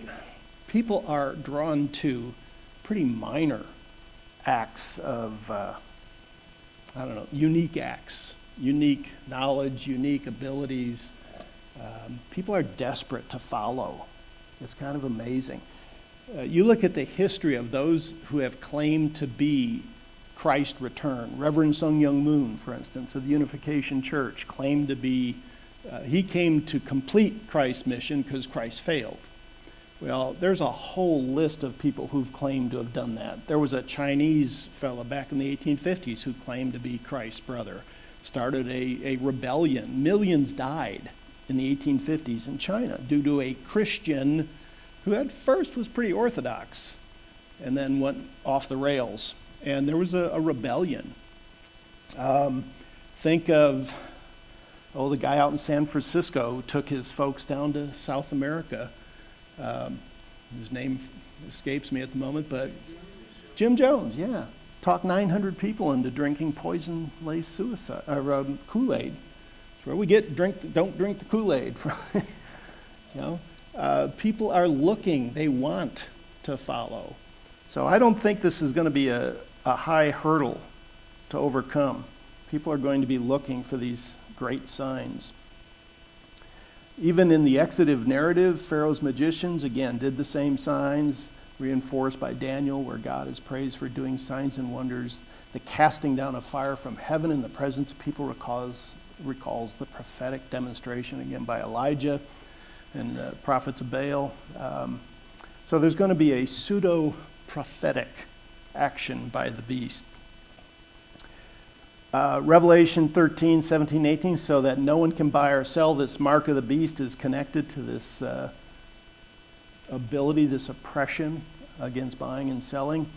[SPEAKER 1] people are drawn to pretty minor acts of, unique acts, unique knowledge, unique abilities. People are desperate to follow. It's kind of amazing. You look at the history of those who have claimed to be Christ's return. Reverend Sung Young Moon, for instance, of the Unification Church, claimed to be he came to complete Christ's mission because Christ failed. Well, there's a whole list of people who've claimed to have done that. There was a Chinese fellow back in the 1850s who claimed to be Christ's brother. Started a rebellion. Millions died in the 1850s in China due to a Christian who at first was pretty orthodox and then went off the rails. And there was a rebellion. Think of the guy out in San Francisco who took his folks down to South America. His name escapes me at the moment, but Jim Jones, yeah. Talked 900 people into drinking poison-laced Kool-Aid. It's where we get don't drink the Kool-Aid from. People are looking, they want to follow. So I don't think this is going to be a high hurdle to overcome. People are going to be looking for these great signs. Even in the Exodus narrative, Pharaoh's magicians, again, did the same signs, reinforced by Daniel, where God is praised for doing signs and wonders. The casting down of fire from heaven in the presence of people recalls the prophetic demonstration, again, by Elijah and prophets of Baal. So there's going to be a pseudo-prophetic action by the beast. Revelation 13, 17, 18, so that no one can buy or sell. This mark of the beast is connected to this ability, this oppression against buying and selling.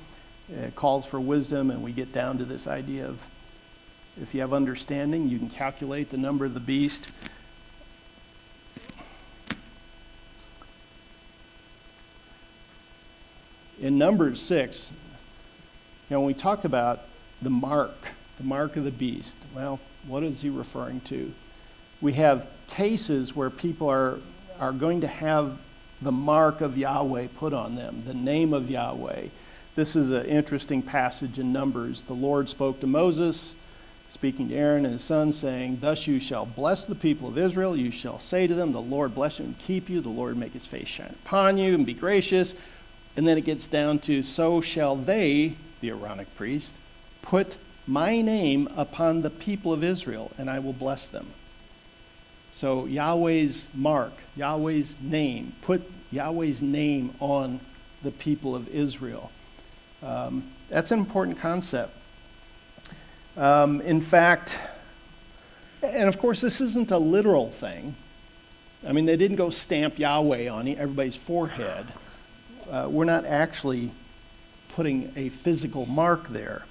[SPEAKER 1] It calls for wisdom, and we get down to this idea of if you have understanding, you can calculate the number of the beast. In Numbers 6, when we talk about the mark of the beast, well, what is he referring to? We have cases where people are going to have the mark of Yahweh put on them, the name of Yahweh. This is an interesting passage in Numbers. The Lord spoke to Moses, speaking to Aaron and his sons, saying, "Thus you shall bless the people of Israel. You shall say to them, the Lord bless you and keep you. The Lord make his face shine upon you and be gracious." And then it gets down to, "So shall they," the Aaronic priest, "put my name upon the people of Israel, and I will bless them." So Yahweh's mark, Yahweh's name, put Yahweh's name on the people of Israel. That's an important concept. In fact, and of course this isn't a literal thing. I mean, they didn't go stamp Yahweh on everybody's forehead. We're not actually putting a physical mark there.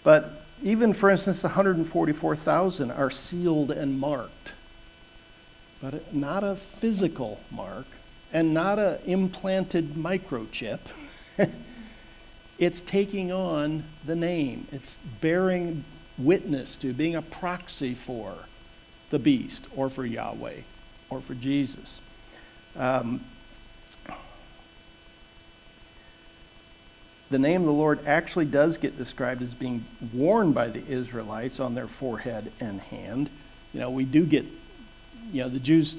[SPEAKER 1] But even, for instance, the 144,000 are sealed and marked. But not a physical mark and not an implanted microchip. It's taking on the name. It's bearing witness to, being a proxy for the beast or for Yahweh or for Jesus. The name of the Lord actually does get described as being worn by the Israelites on their forehead and hand. We do get, the Jews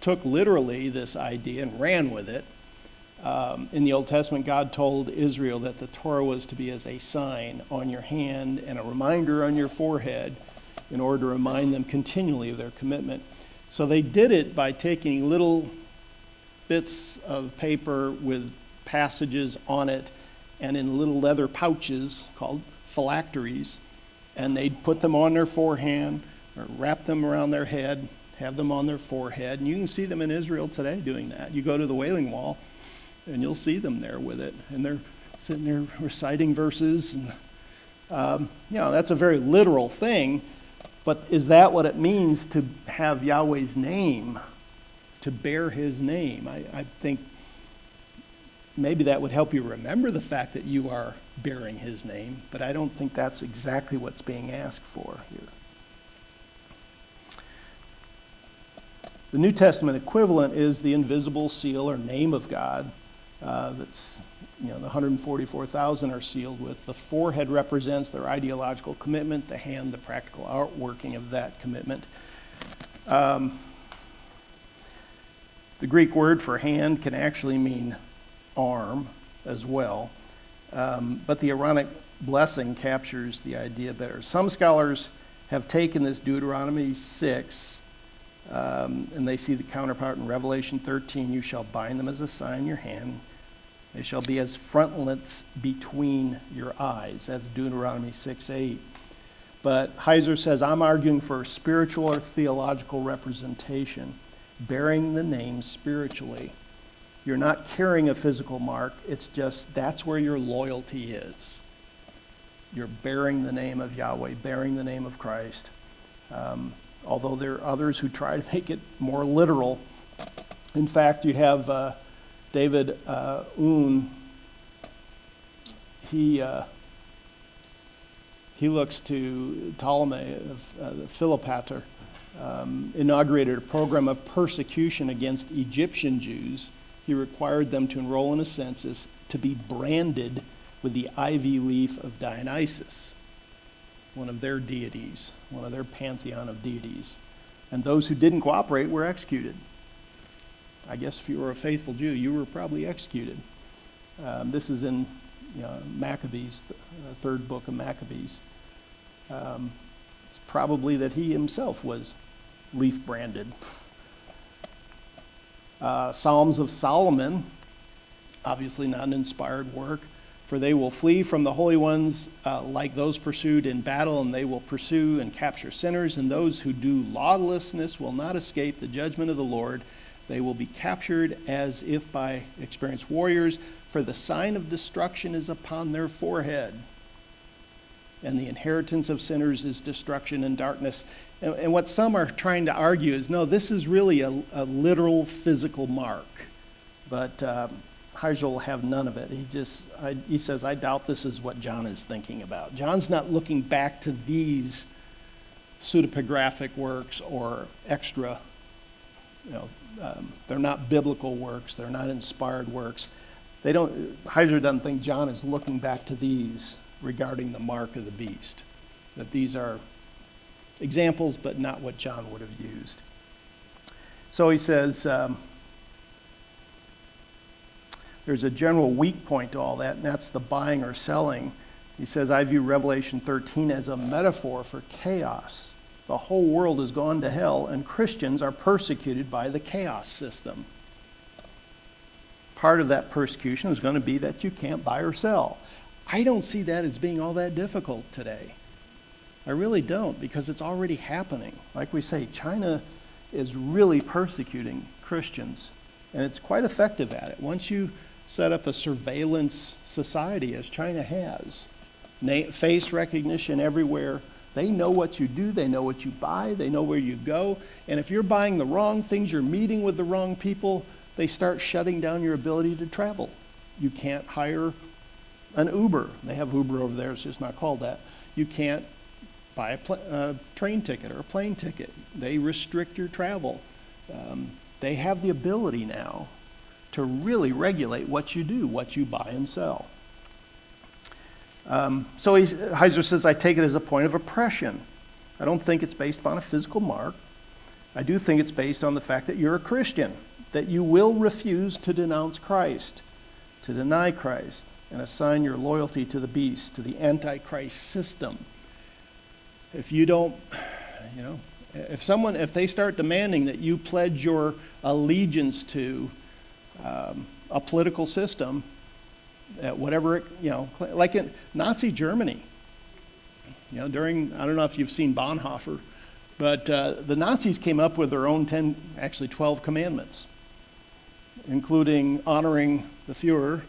[SPEAKER 1] took literally this idea and ran with it. In the Old Testament, God told Israel that the Torah was to be as a sign on your hand and a reminder on your forehead in order to remind them continually of their commitment. So they did it by taking little bits of paper with passages on it and in little leather pouches called phylacteries, and they'd put them on their forehand or wrap them around their head, have them on their forehead. And you can see them in Israel today doing that. You go to the Wailing Wall, and you'll see them there with it. And they're sitting there reciting verses. And, that's a very literal thing. But is that what it means to have Yahweh's name, to bear his name? I think maybe that would help you remember the fact that you are bearing his name. But I don't think that's exactly what's being asked for here. The New Testament equivalent is the invisible seal or name of God. That's, the 144,000 are sealed with. The forehead represents their ideological commitment, the hand, the practical outworking of that commitment. The Greek word for hand can actually mean arm as well. But the Aaronic blessing captures the idea better. Some scholars have taken this Deuteronomy 6, and they see the counterpart in Revelation 13. You shall bind them as a sign in your hand. They shall be as frontlets between your eyes. That's Deuteronomy 6:8. But Heiser says, I'm arguing for spiritual or theological representation, bearing the name spiritually. You're not carrying a physical mark. It's just that's where your loyalty is. You're bearing the name of Yahweh, bearing the name of Christ. Although there are others who try to make it more literal. In fact, you have David Oon. He looks to Ptolemy of Philopater, inaugurated a program of persecution against Egyptian Jews. He required them to enroll in a census to be branded with the ivy leaf of Dionysus, one of their deities, one of their pantheon of deities. And those who didn't cooperate were executed. I guess if you were a faithful Jew, you were probably executed. This is in Maccabees, the third book of Maccabees. It's probably that he himself was leaf branded. Psalms of Solomon, obviously not an inspired work. For they will flee from the holy ones like those pursued in battle, and they will pursue and capture sinners, and those who do lawlessness will not escape the judgment of the Lord. They will be captured as if by experienced warriors, for the sign of destruction is upon their forehead. And the inheritance of sinners is destruction and darkness. And what some are trying to argue is, no, this is really a literal physical mark. But Heiser will have none of it. He says, I doubt this is what John is thinking about. John's not looking back to these pseudepigraphic works or extra, they're not biblical works. They're not inspired works. Heiser doesn't think John is looking back to these regarding the mark of the beast. That these are examples, but not what John would have used. So he says, there's a general weak point to all that, and that's the buying or selling. He says, I view Revelation 13 as a metaphor for chaos. The whole world has gone to hell, and Christians are persecuted by the chaos system. Part of that persecution is going to be that you can't buy or sell. I don't see that as being all that difficult today. I really don't, because it's already happening. Like we say, China is really persecuting Christians, and it's quite effective at it. Once you set up a surveillance society, as China has, face recognition everywhere, they know what you do, they know what you buy, they know where you go, and if you're buying the wrong things, you're meeting with the wrong people, they start shutting down your ability to travel. You can't hire an Uber. They have Uber over there, it's just not called that. You can't buy a train ticket or a plane ticket. They restrict your travel. They have the ability now to really regulate what you do, what you buy and sell. So Heiser says, I take it as a point of oppression. I don't think it's based upon a physical mark. I do think it's based on the fact that you're a Christian, that you will refuse to denounce Christ, to deny Christ, and assign your loyalty to the beast, to the Antichrist system. If you don't, if they start demanding that you pledge your allegiance to a political system, whatever like in Nazi Germany, during, I don't know if you've seen Bonhoeffer, but the Nazis came up with their own 12 commandments, including honoring the Fuhrer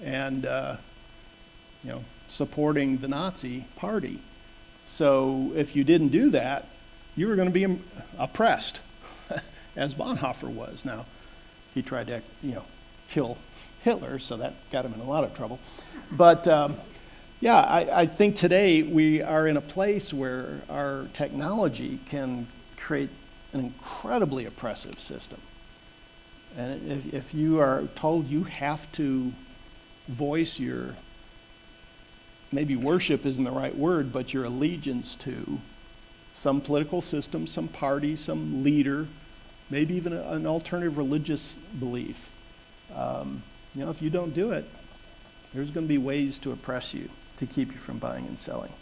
[SPEAKER 1] and supporting the Nazi party. So if you didn't do that, you were going to be oppressed, as Bonhoeffer was. Now, he tried to kill Hitler, so that got him in a lot of trouble. But I think today we are in a place where our technology can create an incredibly oppressive system. And if you are told you have to voice your, maybe worship isn't the right word, but your allegiance to some political system, some party, some leader, maybe even an alternative religious belief, if you don't do it, there's going to be ways to oppress you, to keep you from buying and selling.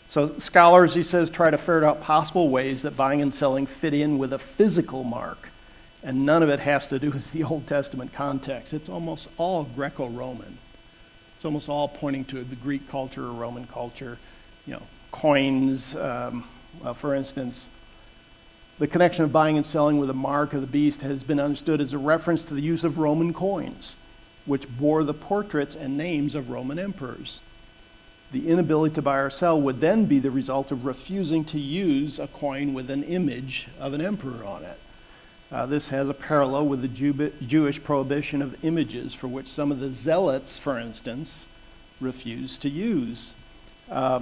[SPEAKER 1] So scholars, he says, try to ferret out possible ways that buying and selling fit in with a physical mark. And none of it has to do with the Old Testament context. It's almost all Greco-Roman. It's almost all pointing to the Greek culture or Roman culture. Coins, for instance. The connection of buying and selling with a mark of the beast has been understood as a reference to the use of Roman coins, which bore the portraits and names of Roman emperors. The inability to buy or sell would then be the result of refusing to use a coin with an image of an emperor on it. This has a parallel with the Jewish prohibition of images, for which some of the zealots, for instance, refused to use. I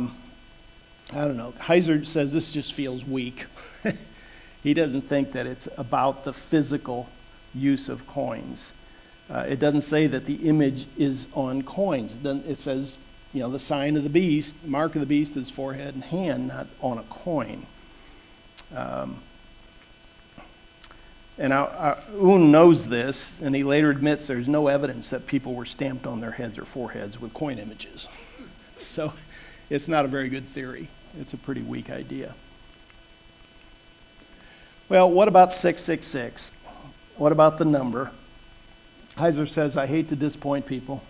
[SPEAKER 1] don't know. Heiser says this just feels weak. He doesn't think that it's about the physical use of coins. It doesn't say that the image is on coins. It says, the sign of the beast, mark of the beast is forehead and hand, not on a coin. And Un knows this, and he later admits there's no evidence that people were stamped on their heads or foreheads with coin images. So it's not a very good theory. It's a pretty weak idea. Well, what about 666? What about the number? Heiser says, I hate to disappoint people,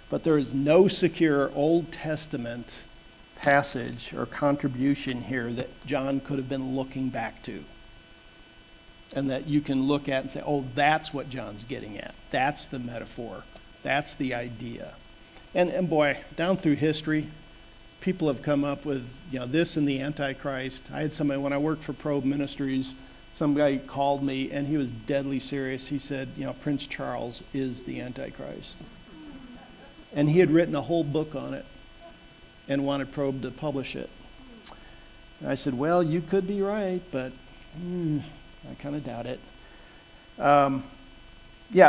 [SPEAKER 1] but there is no secure Old Testament passage or contribution here that John could have been looking back to, and that you can look at and say, oh, that's what John's getting at. That's the metaphor. That's the idea. And boy, down through history, people have come up with, this and the Antichrist. I had somebody, when I worked for Probe Ministries, some guy called me, and he was deadly serious. He said, Prince Charles is the Antichrist. And he had written a whole book on it and wanted Probe to publish it. And I said, well, you could be right, but I kind of doubt it.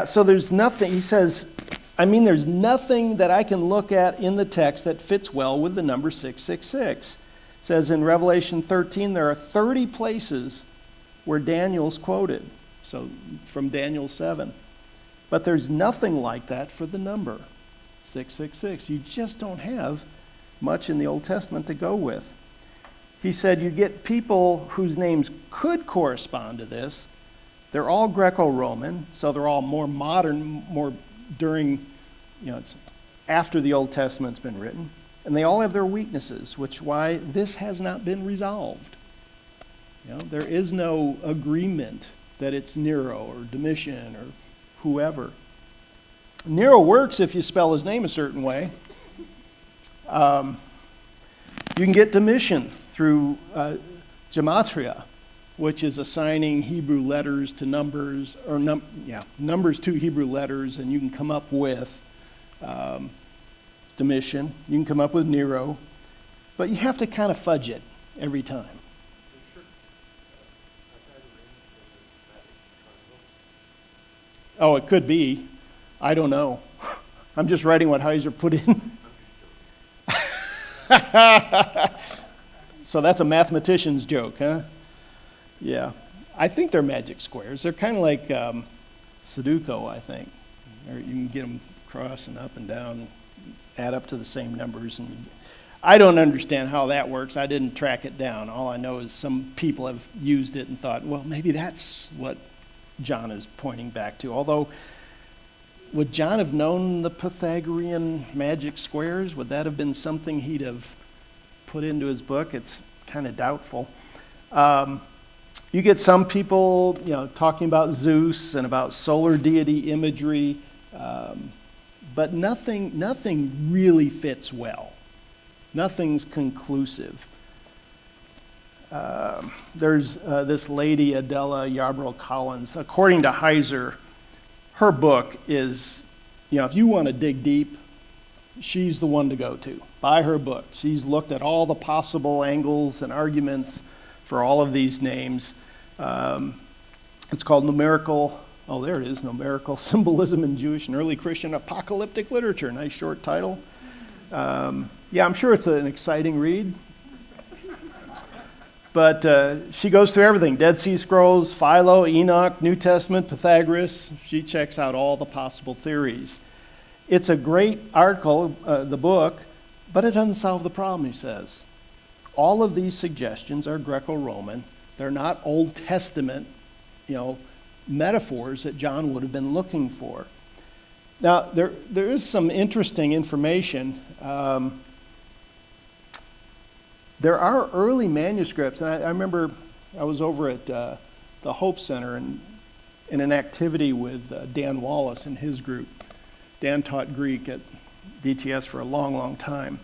[SPEAKER 1] So there's nothing, he says, there's nothing that I can look at in the text that fits well with the number 666. It says in Revelation 13, there are 30 places where Daniel's quoted, so from Daniel 7. But there's nothing like that for the number 666. You just don't have much in the Old Testament to go with. He said you get people whose names could correspond to this. They're all Greco-Roman, so they're all more modern, more during, it's after the Old Testament's been written. And they all have their weaknesses, which why this has not been resolved. There is no agreement that it's Nero or Domitian or whoever. Nero works if you spell his name a certain way. You can get Domitian through gematria, which is assigning Hebrew letters to numbers, or numbers to Hebrew letters, and you can come up with Domitian. You can come up with Nero, but you have to kind of fudge it every time. Oh, it could be. I don't know. I'm just writing what Heiser put in. So that's a mathematician's joke, huh? Yeah. I think they're magic squares. They're kind of like Sudoku, I think. Or you can get them cross and up and down, add up to the same numbers. And I don't understand how that works. I didn't track it down. All I know is some people have used it and thought, well, maybe that's what John is pointing back to. Although, would John have known the Pythagorean magic squares? Would that have been something he'd have put into his book? It's kind of doubtful. You get some people, talking about Zeus and about solar deity imagery, but nothing really fits well. Nothing's conclusive. There's this lady, Adela Yarbrough Collins. According to Heiser, her book is, if you want to dig deep, she's the one to go to. Buy her book. She's looked at all the possible angles and arguments for all of these names. It's called Numerical Symbolism in Jewish and Early Christian Apocalyptic Literature. Nice short title. I'm sure it's an exciting read. But she goes through everything. Dead Sea Scrolls, Philo, Enoch, New Testament, Pythagoras. She checks out all the possible theories. It's a great article, the book, but it doesn't solve the problem, he says. All of these suggestions are Greco-Roman. They're not Old Testament, metaphors that John would have been looking for. Now, there is some interesting information. There are early manuscripts, and I remember I was over at the Hope Center in an activity with Dan Wallace and his group. Dan taught Greek at DTS for a long, long time.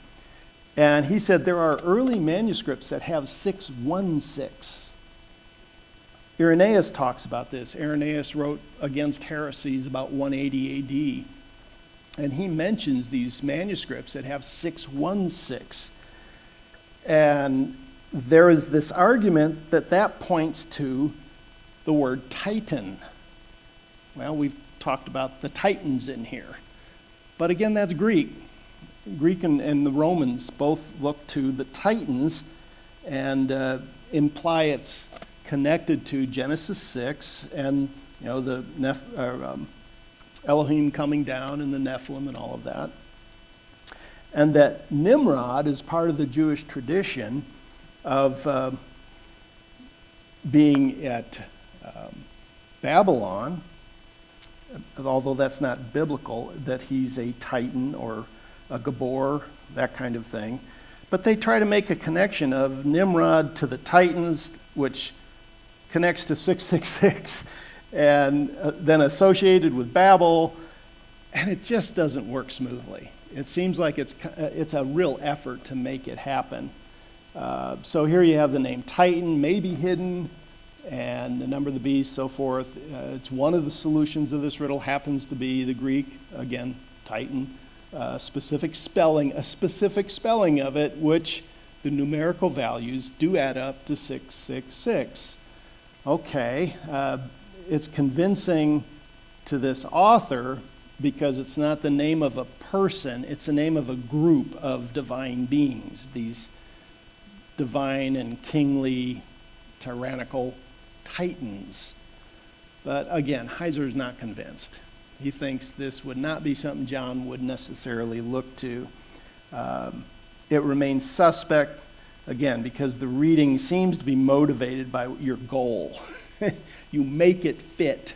[SPEAKER 1] And he said there are early manuscripts that have 616. Irenaeus talks about this. Irenaeus wrote Against Heresies about 180 AD. And he mentions these manuscripts that have 616. And there is this argument that points to the word Titan. Well, we've talked about the Titans in here. But again, that's Greek. Greek and the Romans both look to the Titans and imply it's connected to Genesis 6 and the Elohim coming down and the Nephilim and all of that. And that Nimrod is part of the Jewish tradition of being at Babylon, although that's not biblical, that he's a Titan or a Gabor, that kind of thing. But they try to make a connection of Nimrod to the Titans, which connects to 666, and then associated with Babel, and it just doesn't work smoothly. It seems like it's a real effort to make it happen. So here you have the name Titan, maybe hidden, and the number of the beast, so forth. It's one of the solutions of this riddle happens to be the Greek, again, Titan, specific spelling of it, which the numerical values do add up to 666. Okay, it's convincing to this author because it's not the name of a person, it's the name of a group of divine beings, these divine and kingly, tyrannical Titans. But again, Heiser's not convinced. He thinks this would not be something John would necessarily look to. It remains suspect, again, because the reading seems to be motivated by your goal. You make it fit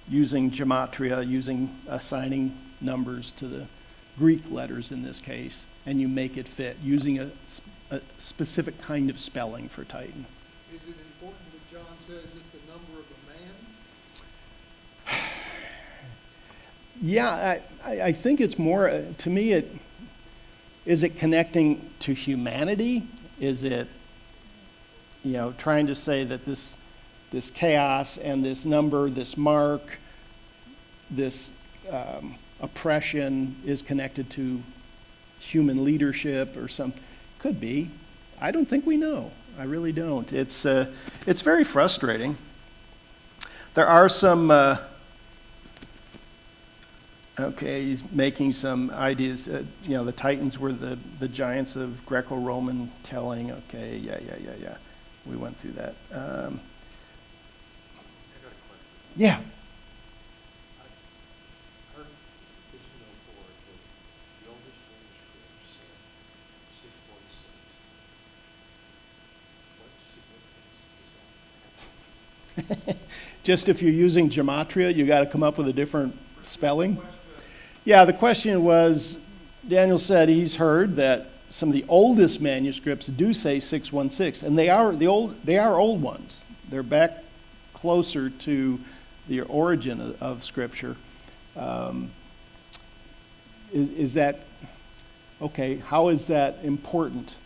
[SPEAKER 1] using gematria, assigning numbers to the Greek letters in this case, and you make it fit using a specific kind of spelling for Titan.
[SPEAKER 2] Is it important that John says it's the number of a man?
[SPEAKER 1] Yeah, I think it's more, to me, is it connecting to humanity? Is it, trying to say that this chaos and this number, this mark, this oppression is connected to human leadership or something? Could be. I don't think we know. I really don't. It's very frustrating. There are some Okay, he's making some ideas. The Titans were the giants of Greco-Roman telling. Okay, yeah. We went through that.
[SPEAKER 3] I got a question.
[SPEAKER 1] Yeah.
[SPEAKER 3] I heard this in 04 that the oldest manuscripts, 616. What significance does that have?
[SPEAKER 1] Just if you're using gematria, you got to come up with a different spelling. Yeah, the question was, Daniel said he's heard that some of the oldest manuscripts do say 616, and they are old ones. They're back closer to the origin of Scripture. Is that okay? How is that important?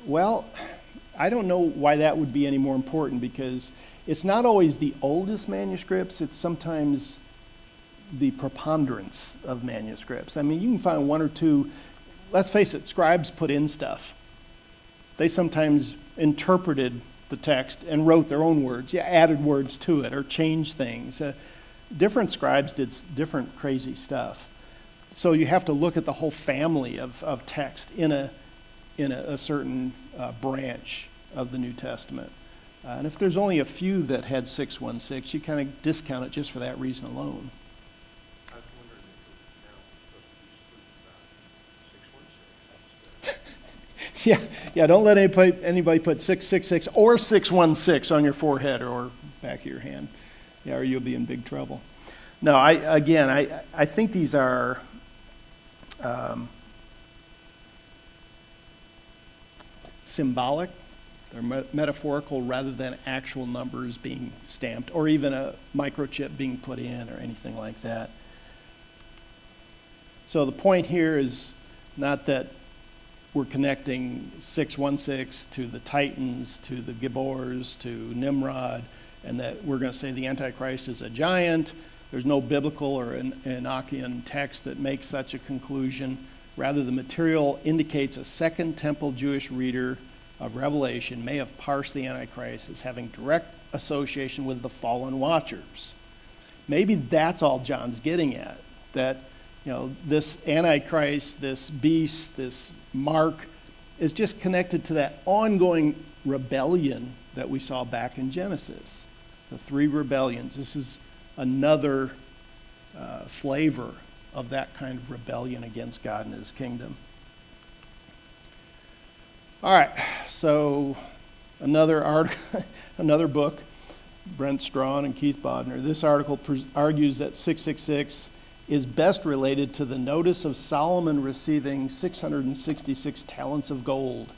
[SPEAKER 1] Well, I don't know why that would be any more important, because it's not always the oldest manuscripts, it's sometimes the preponderance of manuscripts. I mean, you can find one or two, let's face it, scribes put in stuff. They sometimes interpreted the text and wrote their own words, added words to it or changed things. Different scribes did different crazy stuff. So you have to look at the whole family of text in a certain branch of the New Testament. And if there's only a few that had 616, you kind of discount it just for that reason alone.
[SPEAKER 3] I was wondering if we're now supposed to be speaking about 616 instead.
[SPEAKER 1] Yeah, don't let anybody put 666 or 616 on your forehead or back of your hand. Yeah, or you'll be in big trouble. No, I think these are symbolic. They're metaphorical rather than actual numbers being stamped or even a microchip being put in or anything like that. So the point here is not that we're connecting 616 to the Titans, to the Gibbors, to Nimrod, and that we're going to say the Antichrist is a giant. There's no biblical or Enochian text that makes such a conclusion. Rather, the material indicates a Second Temple Jewish reader of Revelation may have parsed the Antichrist as having direct association with the fallen watchers. Maybe that's all John's getting at, that this Antichrist, this beast, this mark is just connected to that ongoing rebellion that we saw back in Genesis. The three rebellions. This is another flavor of that kind of rebellion against God and his kingdom. All right, so another book, Brent Strawn and Keith Bodner. This article argues that 666 is best related to the notice of Solomon receiving 666 talents of gold,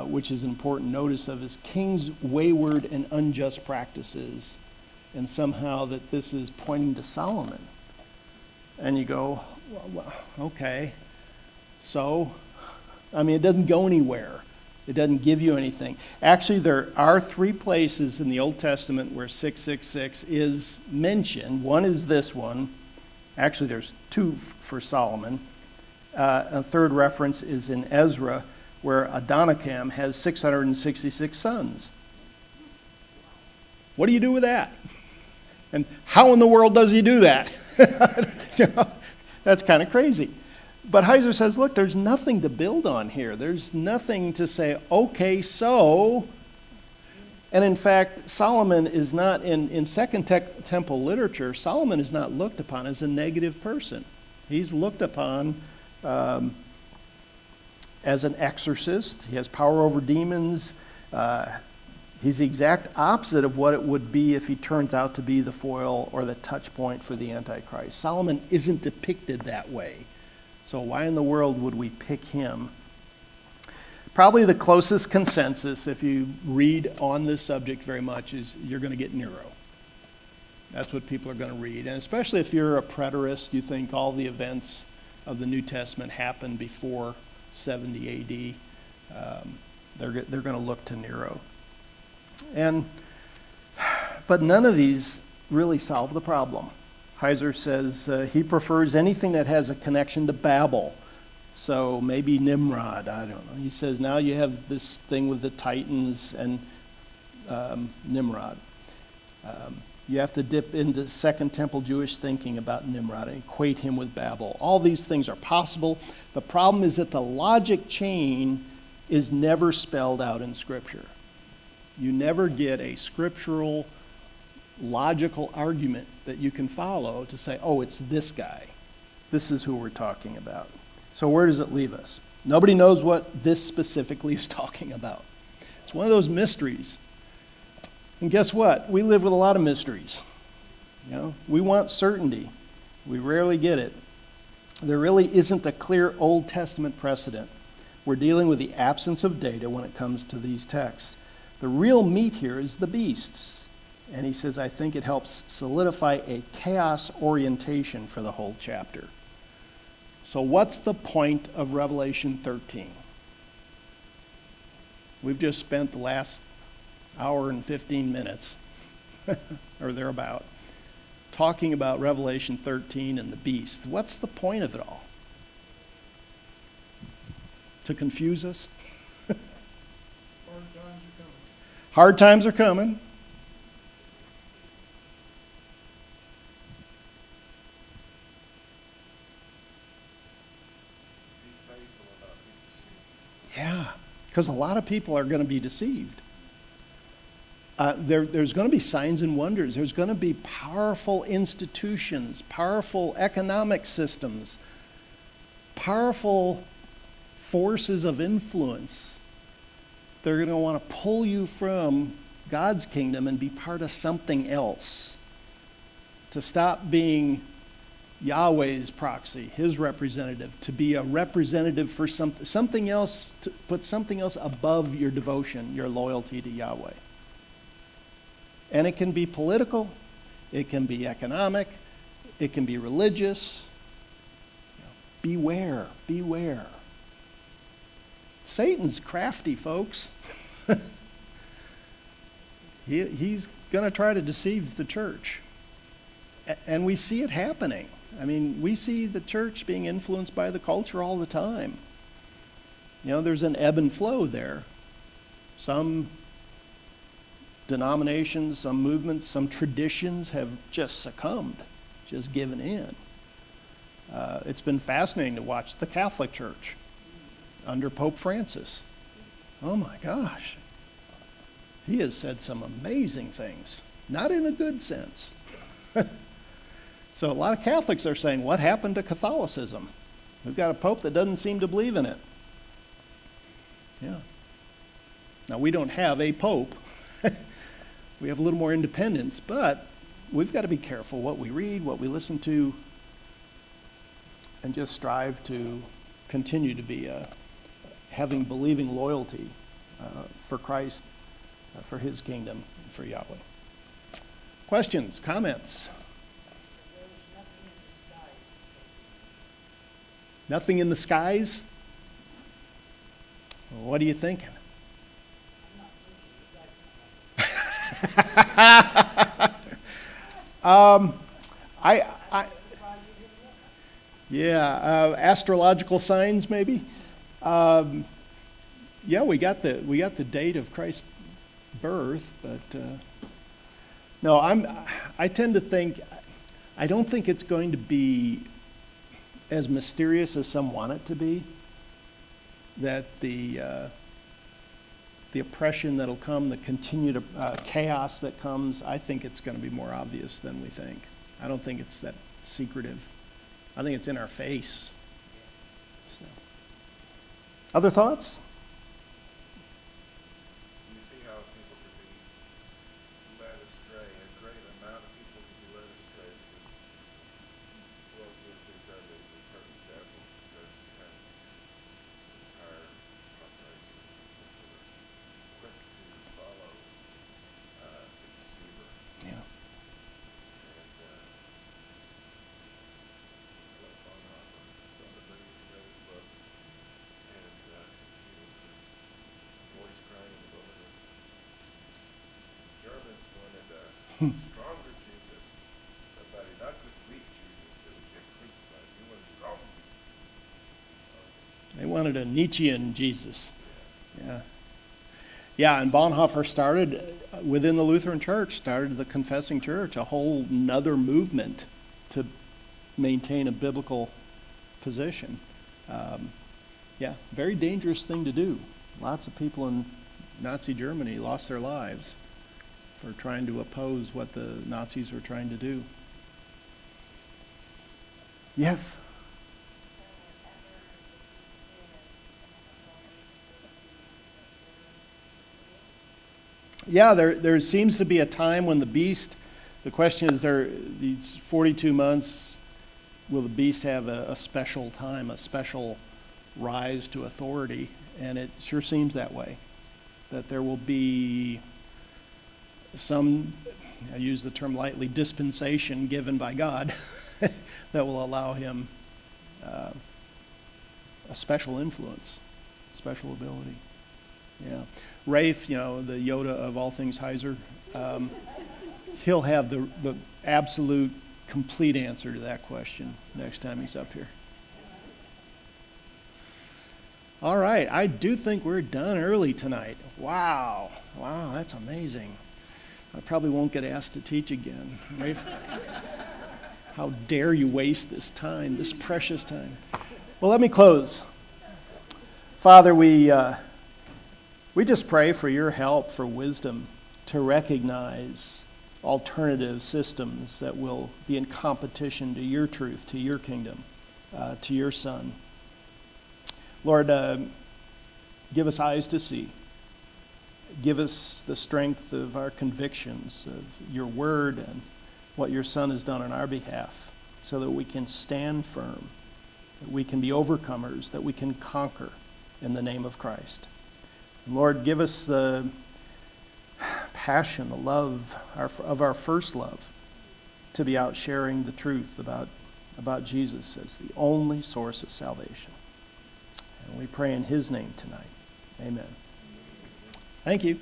[SPEAKER 1] which is an important notice of his king's wayward and unjust practices, and somehow that this is pointing to Solomon. And you go, well, okay, so, I mean, it doesn't go anywhere. It doesn't give you anything. Actually, there are 3 places in the Old Testament where 666 is mentioned. One is this one. Actually, there's 2 for Solomon. A third reference is in Ezra, where Adonijam has 666 sons. What do you do with that? And how in the world does he do that? That's kind of crazy. But Heiser says, look, there's nothing to build on here. There's nothing to say, okay, so. And in fact, Solomon is not, in Second Temple literature, Solomon is not looked upon as a negative person. He's looked upon as an exorcist. He has power over demons. He's the exact opposite of what it would be if he turns out to be the foil or the touch point for the Antichrist. Solomon isn't depicted that way. So why in the world would we pick him? Probably the closest consensus, if you read on this subject very much, is you're going to get Nero. That's what people are going to read. And especially if you're a preterist, you think all the events of the New Testament happened before 70 AD, they're going to look to Nero. But none of these really solve the problem. Heiser says he prefers anything that has a connection to Babel. So maybe Nimrod, I don't know. He says now you have this thing with the Titans and Nimrod. You have to dip into Second Temple Jewish thinking about Nimrod and equate him with Babel. All these things are possible. The problem is that the logic chain is never spelled out in Scripture. You never get a scriptural, logical argument that you can follow to say, oh, it's this guy. This is who we're talking about. So where does it leave us? Nobody knows what this specifically is talking about. It's one of those mysteries. And guess what? We live with a lot of mysteries. You know, we want certainty. We rarely get it. There really isn't a clear Old Testament precedent. We're dealing with the absence of data when it comes to these texts. The real meat here is the beasts. And he says, I think it helps solidify a chaos orientation for the whole chapter. So what's the point of Revelation 13? We've just spent the last hour and 15 minutes, or thereabout, talking about Revelation 13 and the beast. What's the point of it all? To confuse us?
[SPEAKER 2] Hard times are coming.
[SPEAKER 1] Hard times are coming.
[SPEAKER 3] Be faithful and not be deceived.
[SPEAKER 1] Yeah, because a lot of people are going to be deceived. There's going to be signs and wonders. There's going to be powerful institutions, powerful economic systems, powerful forces of influence. They're going to want to pull you from God's kingdom and be part of something else. To stop being Yahweh's proxy, his representative, to be a representative for something else, to put something else above your devotion, your loyalty to Yahweh. And it can be political, it can be economic, it can be religious. Beware, beware. Satan's crafty, folks. He's going to try to deceive the church. And we see it happening. I mean, we see the church being influenced by the culture all the time. You know, there's an ebb and flow there. Some denominations, some movements, some traditions have just succumbed, just given in. It's been fascinating to watch the Catholic Church under Pope Francis. Oh my gosh. He has said some amazing things, not in a good sense. So a lot of Catholics are saying, what happened to Catholicism? We've got a pope that doesn't seem to believe in it. Yeah. Now, we don't have a pope. We have a little more independence, but we've got to be careful what we read, what we listen to, and just strive to continue to be having believing loyalty for Christ, for his kingdom, for Yahweh. Questions, comments? Nothing in the skies? What are you thinking? Astrological signs maybe. Yeah, we got the date of Christ's birth, but no, I tend to think, I don't think it's going to be as mysterious as some want it to be. That the oppression that'll come, the continued chaos that comes, I think it's going to be more obvious than we think. I don't think it's that secretive. I think it's in our face. So. Other thoughts?
[SPEAKER 3] You see how people could be led astray. A great amount of people could be led astray because World War II Sunday is a perfect example because you have this entire population of people that are quick to follow the deceiver.
[SPEAKER 1] Yeah.
[SPEAKER 3] And Philip Bonhoeffer, somebody read his book, and he was a voice crying in the wilderness. Germans wanted a stronger Jesus, somebody, not this weak Jesus that would get crucified. You want a strong Jesus.
[SPEAKER 1] They wanted a Nietzschean Jesus. Yeah. Yeah, and Bonhoeffer started within the Lutheran Church, started the Confessing Church, a whole nother movement to maintain a biblical position. Yeah, very dangerous thing to do. Lots of people in Nazi Germany lost their lives for trying to oppose what the Nazis were trying to do. Yes? Yeah, there seems to be a time when the beast, the question is, these 42 months, will the beast have a special time, a special rise to authority? And it sure seems that way, that there will be some, I use the term lightly, dispensation given by God that will allow him a special influence, special ability. Yeah. Rafe, the Yoda of all things Heiser, he'll have the absolute complete answer to that question next time he's up here. All right, I do think we're done early tonight. Wow, that's amazing. I probably won't get asked to teach again. Rafe, how dare you waste this time, this precious time. Well, let me close. Father, we just pray for your help, for wisdom to recognize alternative systems that will be in competition to your truth, to your kingdom, to your Son. Lord, give us eyes to see. Give us the strength of our convictions, of your word and what your Son has done on our behalf, so that we can stand firm, that we can be overcomers, that we can conquer in the name of Christ. Lord, give us the passion, the love of our first love to be out sharing the truth about Jesus as the only source of salvation. And we pray in his name tonight. Amen. Thank you.